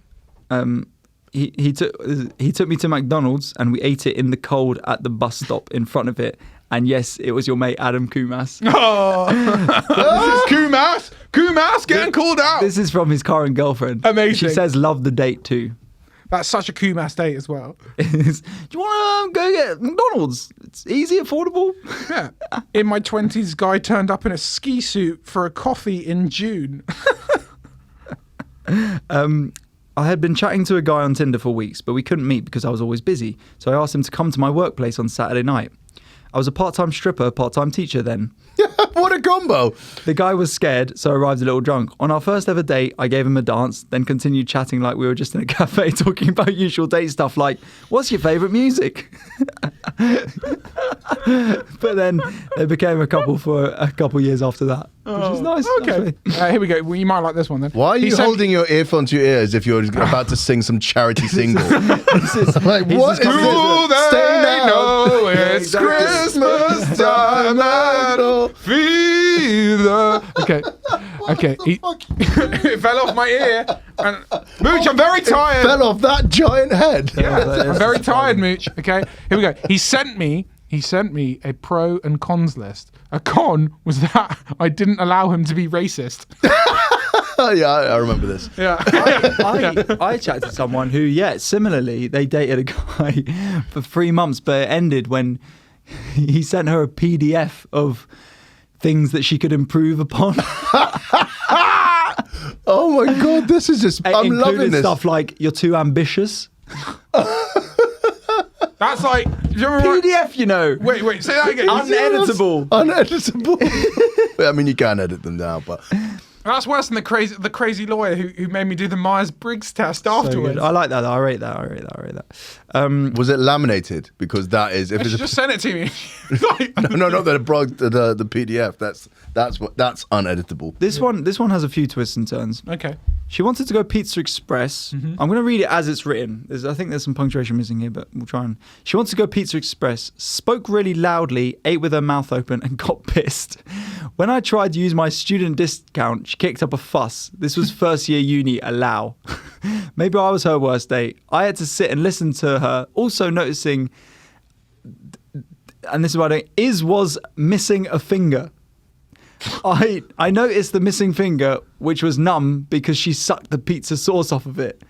S2: He took me to McDonald's and we ate it in the cold at the bus stop in front of it. And yes, it was your mate Adam Kumas.
S1: Oh, this is Kumas. Kumas getting called out.
S2: This is from his current girlfriend.
S1: Amazing.
S2: She says, love the date too.
S1: That's such a Kumas date as well.
S2: Do you want to go get McDonald's? It's easy, affordable.
S1: Yeah. In my 20s, guy turned up in a ski suit for a coffee in June.
S2: I had been chatting to a guy on Tinder for weeks, but we couldn't meet because I was always busy. So I asked him to come to my workplace on Saturday night. I was a part-time stripper, part-time teacher then.
S3: What a combo.
S2: The guy was scared, so arrived a little drunk. On our first ever date, I gave him a dance, then continued chatting like we were just in a cafe talking about usual date stuff like, what's your favourite music? But then they became a couple for a couple years after that, which is nice.
S1: Okay. Here we go. Well, you might like this one then.
S3: Why are you holding your earphone to your ears if you're about to sing some charity single? Like, what is this? Stay now.
S1: No, it's Christmas time and fever. Okay. It fell off my ear. And Mooch, I'm very tired.
S3: Fell off that giant head.
S1: I'm very tired, Mooch. Okay, here we go. He sent me a pro and cons list. A con was that I didn't allow him to be racist.
S3: Yeah, I remember this.
S1: Yeah.
S2: I chatted to someone who, similarly, they dated a guy for 3 months, but it ended when he sent her a PDF of things that she could improve upon.
S3: Oh my God, this is just, I'm loving this.
S2: Stuff like, you're too ambitious.
S1: That's like, do you remember
S2: PDF, you know.
S1: Wait, say that again.
S2: Uneditable.
S3: Uneditable. I mean, you can edit them now, but...
S1: That's worse than the crazy lawyer who made me do the Myers-Briggs test afterwards.
S2: I like that. I rate that.
S3: Was it laminated? Because that is... If it's
S1: just send it to me.
S3: No, not the PDF. That's uneditable.
S2: This one has a few twists and turns.
S1: Okay.
S2: She wanted to go Pizza Express. I'm going to read it as it's written. I think there's some punctuation missing here, but we'll try and... She wanted to go Pizza Express, spoke really loudly, ate with her mouth open, and got pissed. When I tried to use my student discount, she kicked up a fuss. This was first year uni, allow. Maybe I was her worst date. I had to sit and listen to her, also noticing, and this is what I do, was missing a finger. I noticed the missing finger, which was numb because she sucked the pizza sauce off of it.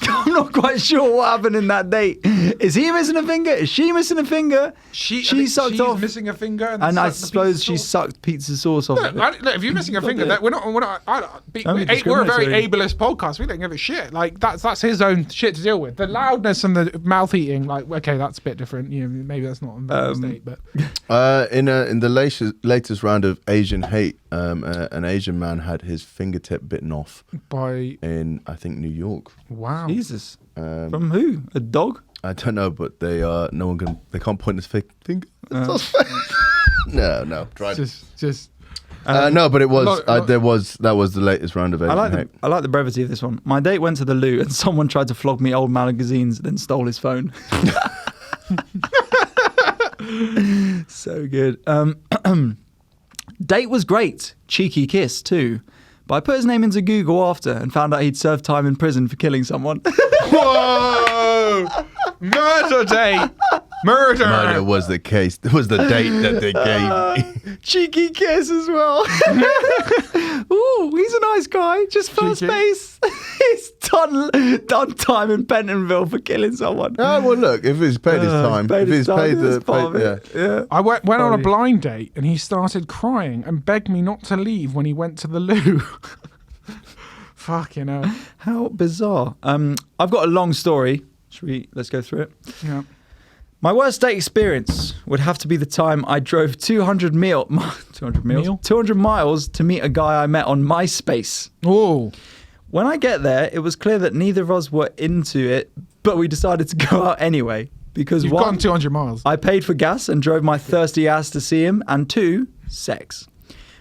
S2: I'm not quite sure what happened in that date, Is he missing a finger? Is she missing a finger?
S1: She
S2: sucked
S1: she's
S2: off.
S1: missing a finger,
S2: And I suppose she sucked pizza sauce off.
S1: Look, if you're missing a finger, we're not. We're a very
S2: discriminatory.
S1: ableist podcast. We don't give a shit. Like that's his own shit to deal with. The loudness and the mouth eating, like okay, that's a bit different. You know, maybe that's not a mistake, but
S3: in the latest round of Asian hate, an Asian man had his fingertip bitten off in I think New York.
S1: Wow.
S2: Jesus. From who? A dog?
S3: I don't know, but they can't point his finger. No, tried.
S1: Just.
S3: No, but it was that was the latest round of Asian hate.
S2: I like the brevity of this one. My date went to the loo and someone tried to flog me old magazines, then stole his phone. So good. Date was great. Cheeky kiss too. But I put his name into Google after and found out he'd served time in prison for killing someone.
S1: Whoa! Murder date! Murder
S3: was the case. It was the date that they gave me.
S2: Cheeky kiss as well. Ooh, he's a nice guy. Just first base. He's done time in Pentonville for killing someone.
S3: Oh, well, look, if he's paid his time. If he's paid the...
S2: Yeah.
S1: I went on a blind date and he started crying and begged me not to leave when he went to the loo. Fucking hell.
S2: How bizarre. I've got a long story. Let's go through it.
S1: Yeah.
S2: My worst date experience would have to be the time I drove 200 miles to meet a guy I met on MySpace.
S1: Oh.
S2: When I get there, it was clear that neither of us were into it, but we decided to go out anyway. Because
S1: You've gone 200 miles.
S2: I paid for gas and drove my thirsty ass to see him, and 2, sex.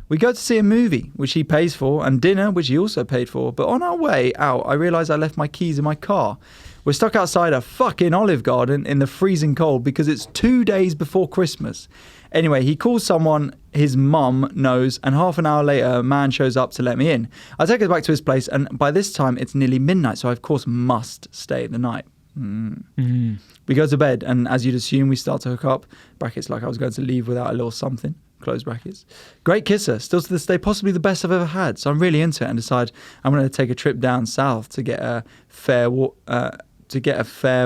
S2: We go to see a movie, which he pays for, and dinner, which he also paid for. But on our way out, I realised I left my keys in my car. We're stuck outside a fucking Olive Garden in the freezing cold because it's 2 days before Christmas. Anyway, he calls someone his mum knows, and half an hour later, a man shows up to let me in. I take her back to his place, and by this time, it's nearly midnight, so I, of course, must stay the night. We go to bed, and as you'd assume, we start to hook up. Brackets like I was going to leave without a little something. Close brackets. Great kisser. Still to this day, possibly the best I've ever had. So I'm really into it and decide I'm going to take a trip down south to get a fair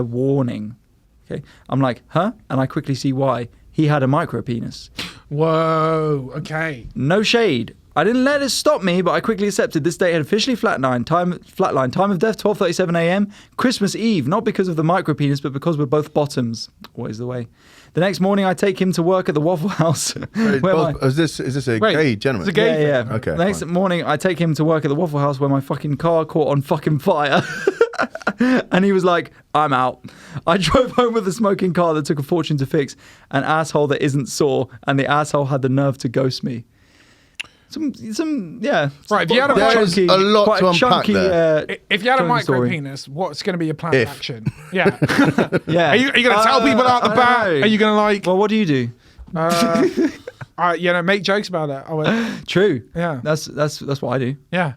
S2: warning. Okay. I'm like, huh? And I quickly see why. He had a micro penis.
S1: Whoa. Okay.
S2: No shade. I didn't let it stop me, but I quickly accepted this date had officially flatlined. Time of death, 12:37 a.m. Christmas Eve, not because of the micro penis, but because we're both bottoms. Always the way. The next morning, I take him to work at the Waffle House.
S3: Is this a gay gentleman?
S1: It's a gay
S2: yeah.
S3: Okay.
S2: The next morning, I take him to work at the Waffle House where my fucking car caught on fucking fire. And he was like, I'm out. I drove home with a smoking car that took a fortune to fix, an asshole that isn't sore, and the asshole had the nerve to ghost me. Yeah.
S1: Right, if you had
S3: a lot to unpack there.
S1: If you had a micro penis, what's going to be your plan of action? Yeah.
S2: Yeah.
S1: Are you going to tell people out the bat? Are you going to like...
S2: Well, what do you do?
S1: Make jokes about it.
S2: True.
S1: Yeah.
S2: That's what I do.
S1: Yeah.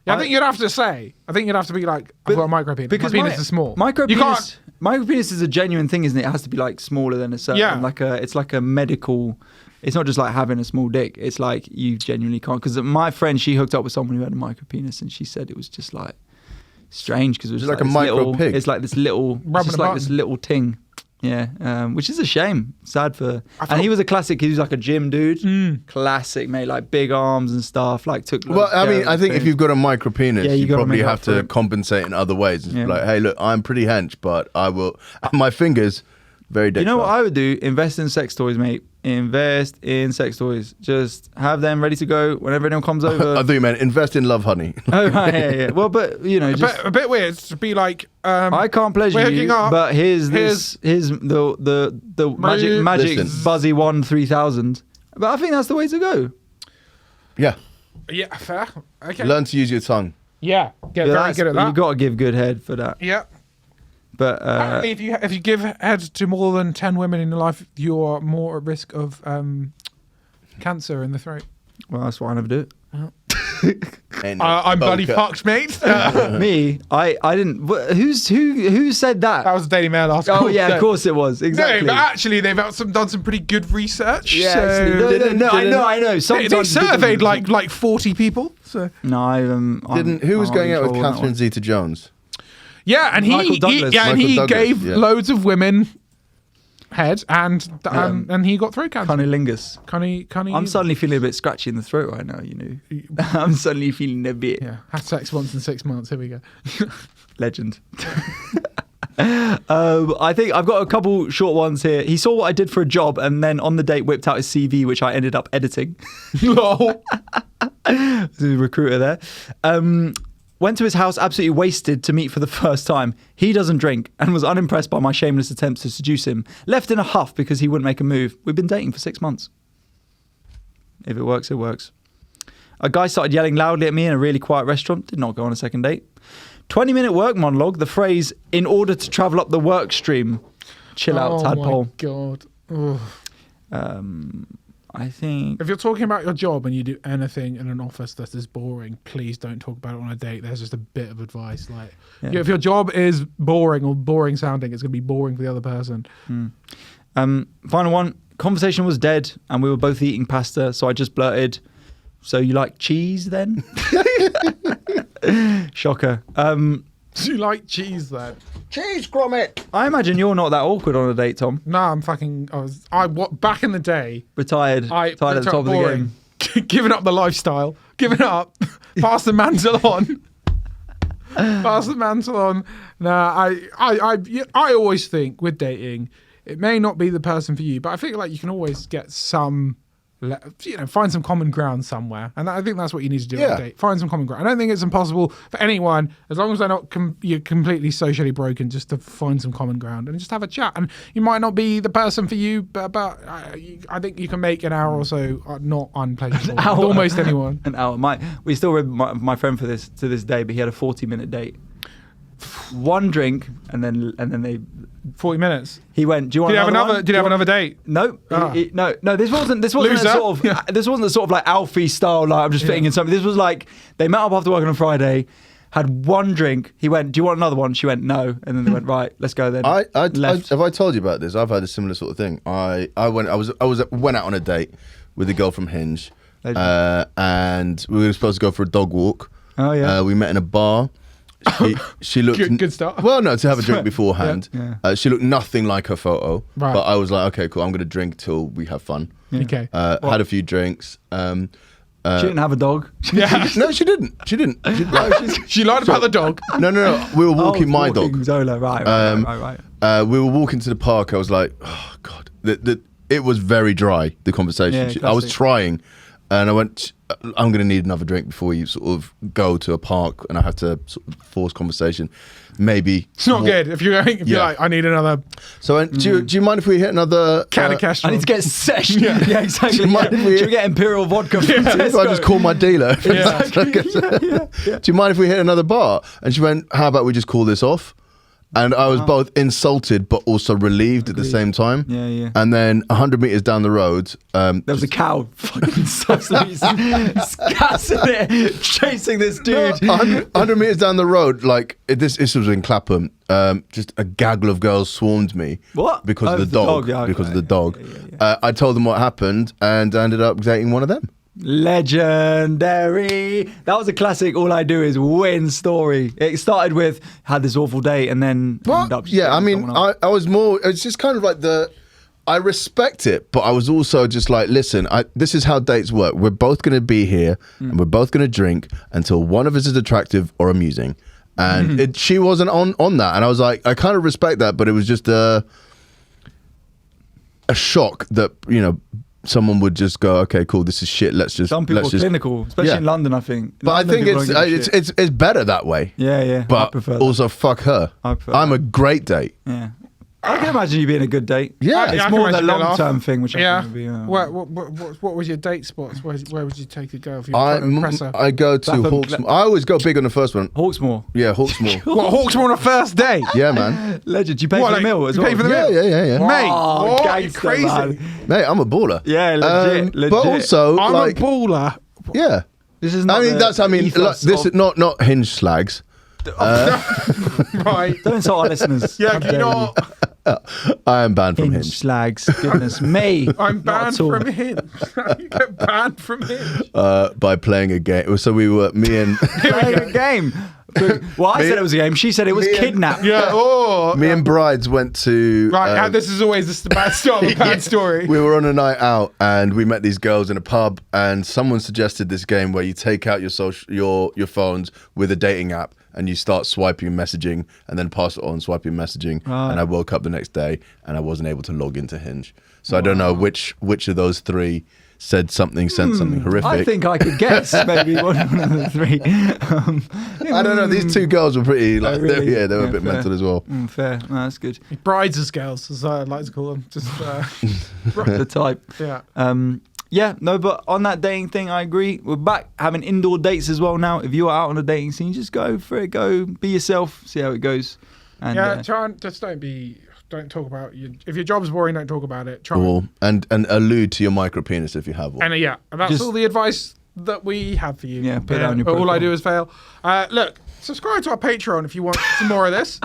S1: I think you'd have to say. I think you'd have to be like, I've got a micro penis.
S2: Because
S1: my penis is small.
S2: Micro penis is a genuine thing, isn't it? It has to be like smaller than a certain, it's like a medical. It's not just like having a small dick. It's like you genuinely can't. Because my friend, she hooked up with someone who had a micro penis, and she said it was just like strange because it was
S3: like a micro pig.
S2: It's like this little, this little ting. Yeah, which is a shame. Sad for. And he was a classic. He was like a gym dude. Classic, mate. Like big arms and stuff. Like took.
S3: Well, I mean, I think if you've got a micro penis, you probably have to
S2: it.
S3: compensate in other ways. Yeah. Like, hey, look, I'm pretty hench, but I will. My fingers, very.
S2: You know what I would do? Invest in sex toys, mate. Invest in sex toys. Just have them ready to go whenever anyone comes over.
S3: I thought you meant invest in Love Honey.
S2: Oh right, yeah. Well, but you know, just
S1: a bit weird to be like.
S2: I can't pleasure you, but here's the magic Buzzy 3000. But I think that's the way to go.
S3: Yeah.
S1: Yeah, fair. Okay.
S3: Learn to use your tongue.
S1: Yeah, get very good at that.
S2: You got to give good head for that.
S1: Yeah.
S2: But
S1: apparently, if you give head to more than 10 women in your life, you're more at risk of cancer in the throat.
S2: Well, that's why I never do it.
S1: I'm bloody fucked, mate.
S2: Me, I didn't. Who said that?
S1: That was the Daily Mail article.
S2: Oh yeah, of course it was. Exactly.
S1: No, but actually they've done some pretty good research.
S2: Yeah,
S1: so
S2: I know.
S1: They surveyed like 40 people. So
S2: no,
S3: who was going out with Catherine Zeta-Jones?
S1: Yeah, and
S2: Michael
S1: he
S2: Douglas.
S1: gave
S3: yeah.
S1: loads of women head, and he got throat cancer.
S2: Cunnilingus.
S1: Cunny.
S2: I'm suddenly feeling a bit scratchy in the throat right now, you know. I'm suddenly feeling a bit
S1: had sex once in 6 months. Here we go.
S2: legend. I think I've got a couple short ones here. He saw what I did for a job and then on the date whipped out his CV, which I ended up editing.
S1: Lol.
S2: There's a recruiter there. Went to his house absolutely wasted to meet for the first time. He doesn't drink and was unimpressed by my shameless attempts to seduce him. Left in a huff because he wouldn't make a move. We've been dating for 6 months. If it works, it works. A guy started yelling loudly at me in a really quiet restaurant. Did not go on a second date. 20-minute work monologue. The phrase, in order to travel up the work stream. Chill out, tadpole.
S1: Oh my God.
S2: I think...
S1: If you're talking about your job and you do anything in an office that is boring, please don't talk about it on a date. There's just a bit of advice. Like, if your job is boring or boring sounding, it's going to be boring for the other person.
S2: Final one. Conversation was dead and we were both eating pasta, so I just blurted, so you like cheese then? Shocker.
S1: Do you like cheese then?
S5: Cheese grommet.
S2: I imagine you're not that awkward on a date, Tom.
S1: No, I'm fucking... back in the day...
S2: Retired at the top of the game.
S1: Giving up the lifestyle. Giving it up. Pass the mantle on. Pass the mantle on. Nah, I always think with dating, it may not be the person for you, but I think like you can always get some... find some common ground somewhere, and I think that's what you need to do on a date. Find some common ground. I don't think it's impossible for anyone, as long as they're not you're completely socially broken, just to find some common ground and just have a chat. And you might not be the person for you, but I think you can make an hour or so not unpleasurable with almost anyone.
S2: An hour. We still remember my friend for this to this day, but he had a 40-minute date. One drink and then they 40
S1: minutes.
S2: He went, "Do you want
S1: Did you have another date?"
S2: No. No, this wasn't a sort of like Alfie style, like I'm just fitting in something. This was like they met up after work on a Friday, had one drink. He went, "Do you want another one?" She went, "No." And then they went, "Right, let's go then."
S3: Have I told you about this? I've had a similar sort of thing. I went out on a date with a girl from Hinge, and we were supposed to go for a dog walk.
S2: Oh yeah.
S3: We met in a bar. She looked
S1: good start.
S3: Well, no, to have a drink beforehand.
S2: Yeah.
S3: She looked nothing like her photo,
S1: right.
S3: But I was like, okay, cool. I'm going to drink till we have fun.
S1: Yeah. Okay.
S3: Had a few drinks.
S2: She didn't have a dog.
S3: Yeah. No, she didn't. She
S1: lied about the dog.
S3: No. We were walking my dog.
S2: Zola, right.
S3: We were walking to the park. I was like, oh god, it was very dry. The conversation.
S2: Yeah,
S3: I was trying, and I went, I'm going to need another drink before you sort of go to a park, and I have to sort of force conversation. Maybe
S1: it's not good if you're like, I need another.
S3: So do you mind if we hit another
S1: Candy Cash?
S2: I need to get session. Yeah, exactly. Should we get Imperial vodka?
S3: So I just call my dealer.
S2: Yeah.
S3: Do you mind if we hit another bar? And she went, how about we just call this off? And I was both insulted but also relieved at the same time.
S2: Yeah.
S3: And then 100 meters down the road,
S2: there was a cow fucking scassing it, chasing this dude.
S3: 100 meters down the road, like this was in Clapham. Just a gaggle of girls swarmed me.
S2: What?
S3: Because of the dog.
S2: Yeah,
S3: because of the dog.
S2: Yeah.
S3: I told them what happened, and I ended up dating one of them.
S2: Legendary. That was a classic all I do is win story. It started with had this awful day and then ended up
S3: I mean I was more, it's just kind of like I respect it, but I was also just like, listen, this is how dates work. We're both going to be here and we're both going to drink until one of us is attractive or amusing. And she wasn't on that, and I was like, I kind of respect that, but it was just a shock that, you know, someone would just go, okay, cool, this is shit.
S2: Some people are clinical, especially in London, I think.
S3: But I think it's better that way.
S2: Yeah.
S3: But
S2: I prefer
S3: also, that. Fuck her. I'm a great date.
S2: Yeah. I can imagine you being a good date.
S3: Yeah,
S2: it's more the long-term thing, which I think would be.
S1: What was your date spots? Where would you take a girl if you were trying to impress her?
S3: I go to Hawksmoor. I always go big on the first one.
S2: Hawksmoor.
S3: Yeah, Hawksmoor.
S1: What, Hawksmoor on a first date?
S3: Yeah, man.
S2: Legend. You pay for the meal as well.
S1: You pay for the meal?
S3: Yeah.
S1: Mate,
S2: oh,
S1: gangster, crazy.
S2: Man.
S3: Mate, I'm a baller.
S2: Yeah, legit.
S3: But also,
S1: I'm
S3: like,
S1: a baller.
S3: Yeah.
S2: This is not.
S3: This is not Hinge slags.
S1: Right.
S2: Don't insult our listeners.
S1: Yeah, can you not?
S3: I am banned from Hinge.
S2: Slags. Goodness me.
S1: I'm banned from Hinge. You get banned from Hinge.
S3: By playing a game. So we were, me and...
S2: Playing a game. Well, I said it was a game. She said it was kidnapped.
S1: Yeah. Oh.
S3: Me and Brides went to.
S1: Right. This is always the bad start of a bad story.
S3: We were on a night out and we met these girls in a pub, and someone suggested this game where you take out your phones with a dating app and you start swiping and messaging, and then pass it on, swiping and messaging.
S2: Right.
S3: And I woke up the next day and I wasn't able to log into Hinge. So I don't know which of those three sent something horrific.
S2: I think I could guess maybe one of the three.
S3: I don't know. These two girls were pretty like,
S2: really?
S3: they were a bit
S2: fair.
S3: mental as well.
S2: Fair. No, that's good.
S1: Brides as girls, as I like to call them. Just
S2: The type.
S1: yeah.
S2: But on that dating thing, I agree. We're back having indoor dates as well now. If you are out on a dating scene, just go for it. Go be yourself. See how it goes. And,
S1: try and just don't talk about if your job's boring, don't talk about it. Try
S3: and allude to your micro penis if you have one.
S1: and that's all the advice that we have for you.
S2: Yeah, put it on your
S1: But all I
S2: profile.
S1: do is fail. Look, subscribe to our Patreon if you want some more of this.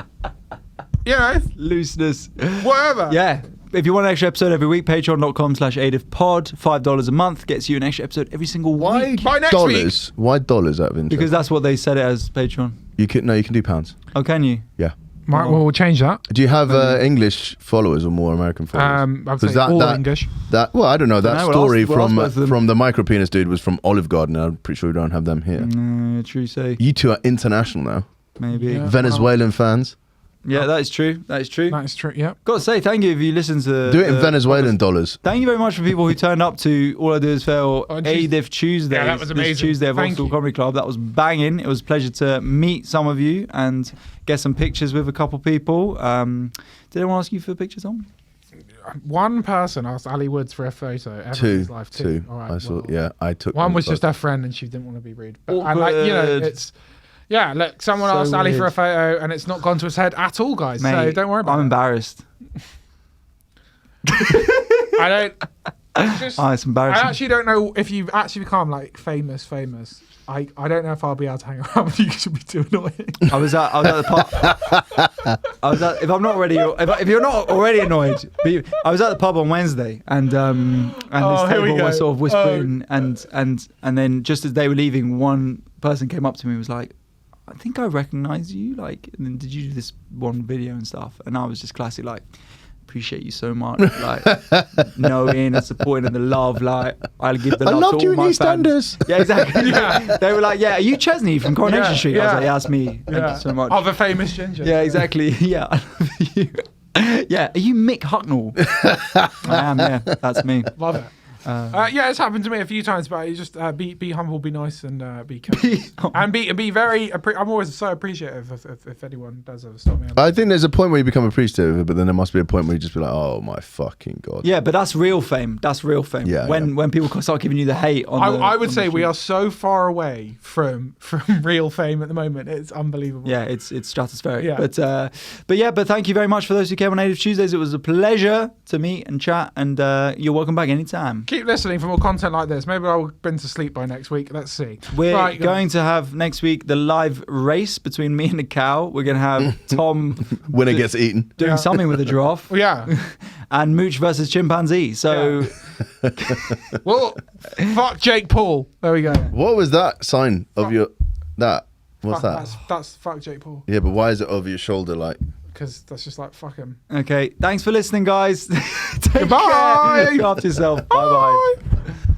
S1: You know,
S2: looseness.
S1: whatever.
S2: Yeah. If you want an extra episode every week, patreon.com/AIDIFpod. $5 a month gets you an extra episode every single week.
S1: By next
S3: dollars? Why dollars out of interest?
S2: Because that's what they set it as, Patreon.
S3: you can do pounds.
S2: Oh, can you?
S3: Yeah.
S1: Right, well, we'll change that.
S3: Do you have English followers or more American followers?
S1: I would say all English.
S3: Well, I don't know. That
S2: We'll
S3: story
S2: ask both of them.
S3: from the micro penis dude was from Olive Garden. I'm pretty sure we don't have them here.
S2: True say.
S3: You two are international now.
S2: Maybe.
S1: Yeah.
S3: Venezuelan fans.
S2: Yeah, that is true. That is true.
S1: That is true, yeah.
S2: Got to say, thank you if you listen to
S3: Do it in Venezuelan dollars.
S2: Thank you very much for people who turned up to All I Do Is Fail
S1: On Tuesday.
S2: AIDIF Tuesday.
S1: Yeah, that was amazing.
S2: This Tuesday at
S1: Thank
S2: Vauxhall
S1: you.
S2: Comedy Club. That was banging. It was a pleasure to meet some of you and get some pictures with a couple people. Did anyone ask you for pictures on?
S1: One person asked Ali Woods for a photo ever in
S3: Two.
S1: his life. Two. All right,
S3: I saw.
S1: well,
S3: Yeah, I took.
S1: one
S3: them
S1: was
S3: both.
S1: just her friend and she didn't want to be rude. But I like,
S2: Awkward.
S1: it's... Yeah, look, someone
S2: So
S1: asked Ali for a
S2: weird.
S1: photo and it's not gone to his head at all, guys. So
S2: Mate,
S1: don't worry about
S2: I'm
S1: it.
S2: embarrassed.
S1: I don't... Just,
S2: It's embarrassing.
S1: I actually don't know if you've actually become like famous. I don't know if I'll be able to hang around with you because you'll be too annoying.
S2: I was at the pub. If you're not already annoyed, I was at the pub on Wednesday, and this
S1: here we
S2: table
S1: go.
S2: was sort of whispering, and then just as they were leaving, one person came up to me and was like, "I think I recognise you. Like, and then did you do this one video and stuff?" And I was just classic like, "Appreciate you so much, like knowing and supporting and the love. Like, I'll give the
S3: I
S2: love
S3: loved
S2: to
S3: you
S2: all
S3: in
S2: my
S3: EastEnders.
S2: fans." Yeah, exactly. They were like, "Yeah, are you Chesney from Coronation
S1: Yeah,
S2: Street?" I was
S1: yeah.
S2: like, "Yeah, that's me. Thank you so much."
S1: Of a famous ginger.
S2: Yeah, exactly. Yeah, I love you. Yeah, are you Mick Hucknall? I am. Yeah, that's me.
S1: Love it. Yeah, it's happened to me a few times, but you just be humble, be nice, and be kind. And be very. I'm always so appreciative if anyone does ever stop me.
S3: I think there's a point where you become appreciative of it, but then there must be a point where you just be like, "Oh my fucking god."
S2: Yeah, but that's real fame. That's real fame.
S3: Yeah,
S2: when people start giving you the hate on.
S1: I would
S2: on
S1: say
S2: the
S1: we
S2: street.
S1: are so far away from real fame at the moment. It's unbelievable.
S2: Yeah, it's stratospheric.
S1: Yeah.
S2: But thank you very much for those who came on AIDIF Tuesdays. It was a pleasure to meet and chat, and you're welcome back anytime.
S1: Keep listening for more content like this. Maybe I'll been to sleep by next week. Let's see.
S2: We're going to have next week the live race between me and the cow. We're going to have Tom
S3: Winner gets eaten.
S2: doing something with a giraffe.
S1: Yeah.
S2: And Mooch versus chimpanzee. So
S1: Well, fuck Jake Paul. There we go.
S3: What was that sign of your that? What's
S1: Fuck,
S3: that?
S1: That's fuck Jake Paul.
S3: Yeah, but why is it over your shoulder? Like,
S1: Because that's just like fuck him.
S2: okay, thanks for listening, guys. Take
S1: Goodbye.
S2: care. Look after yourself. Bye bye.
S1: Bye.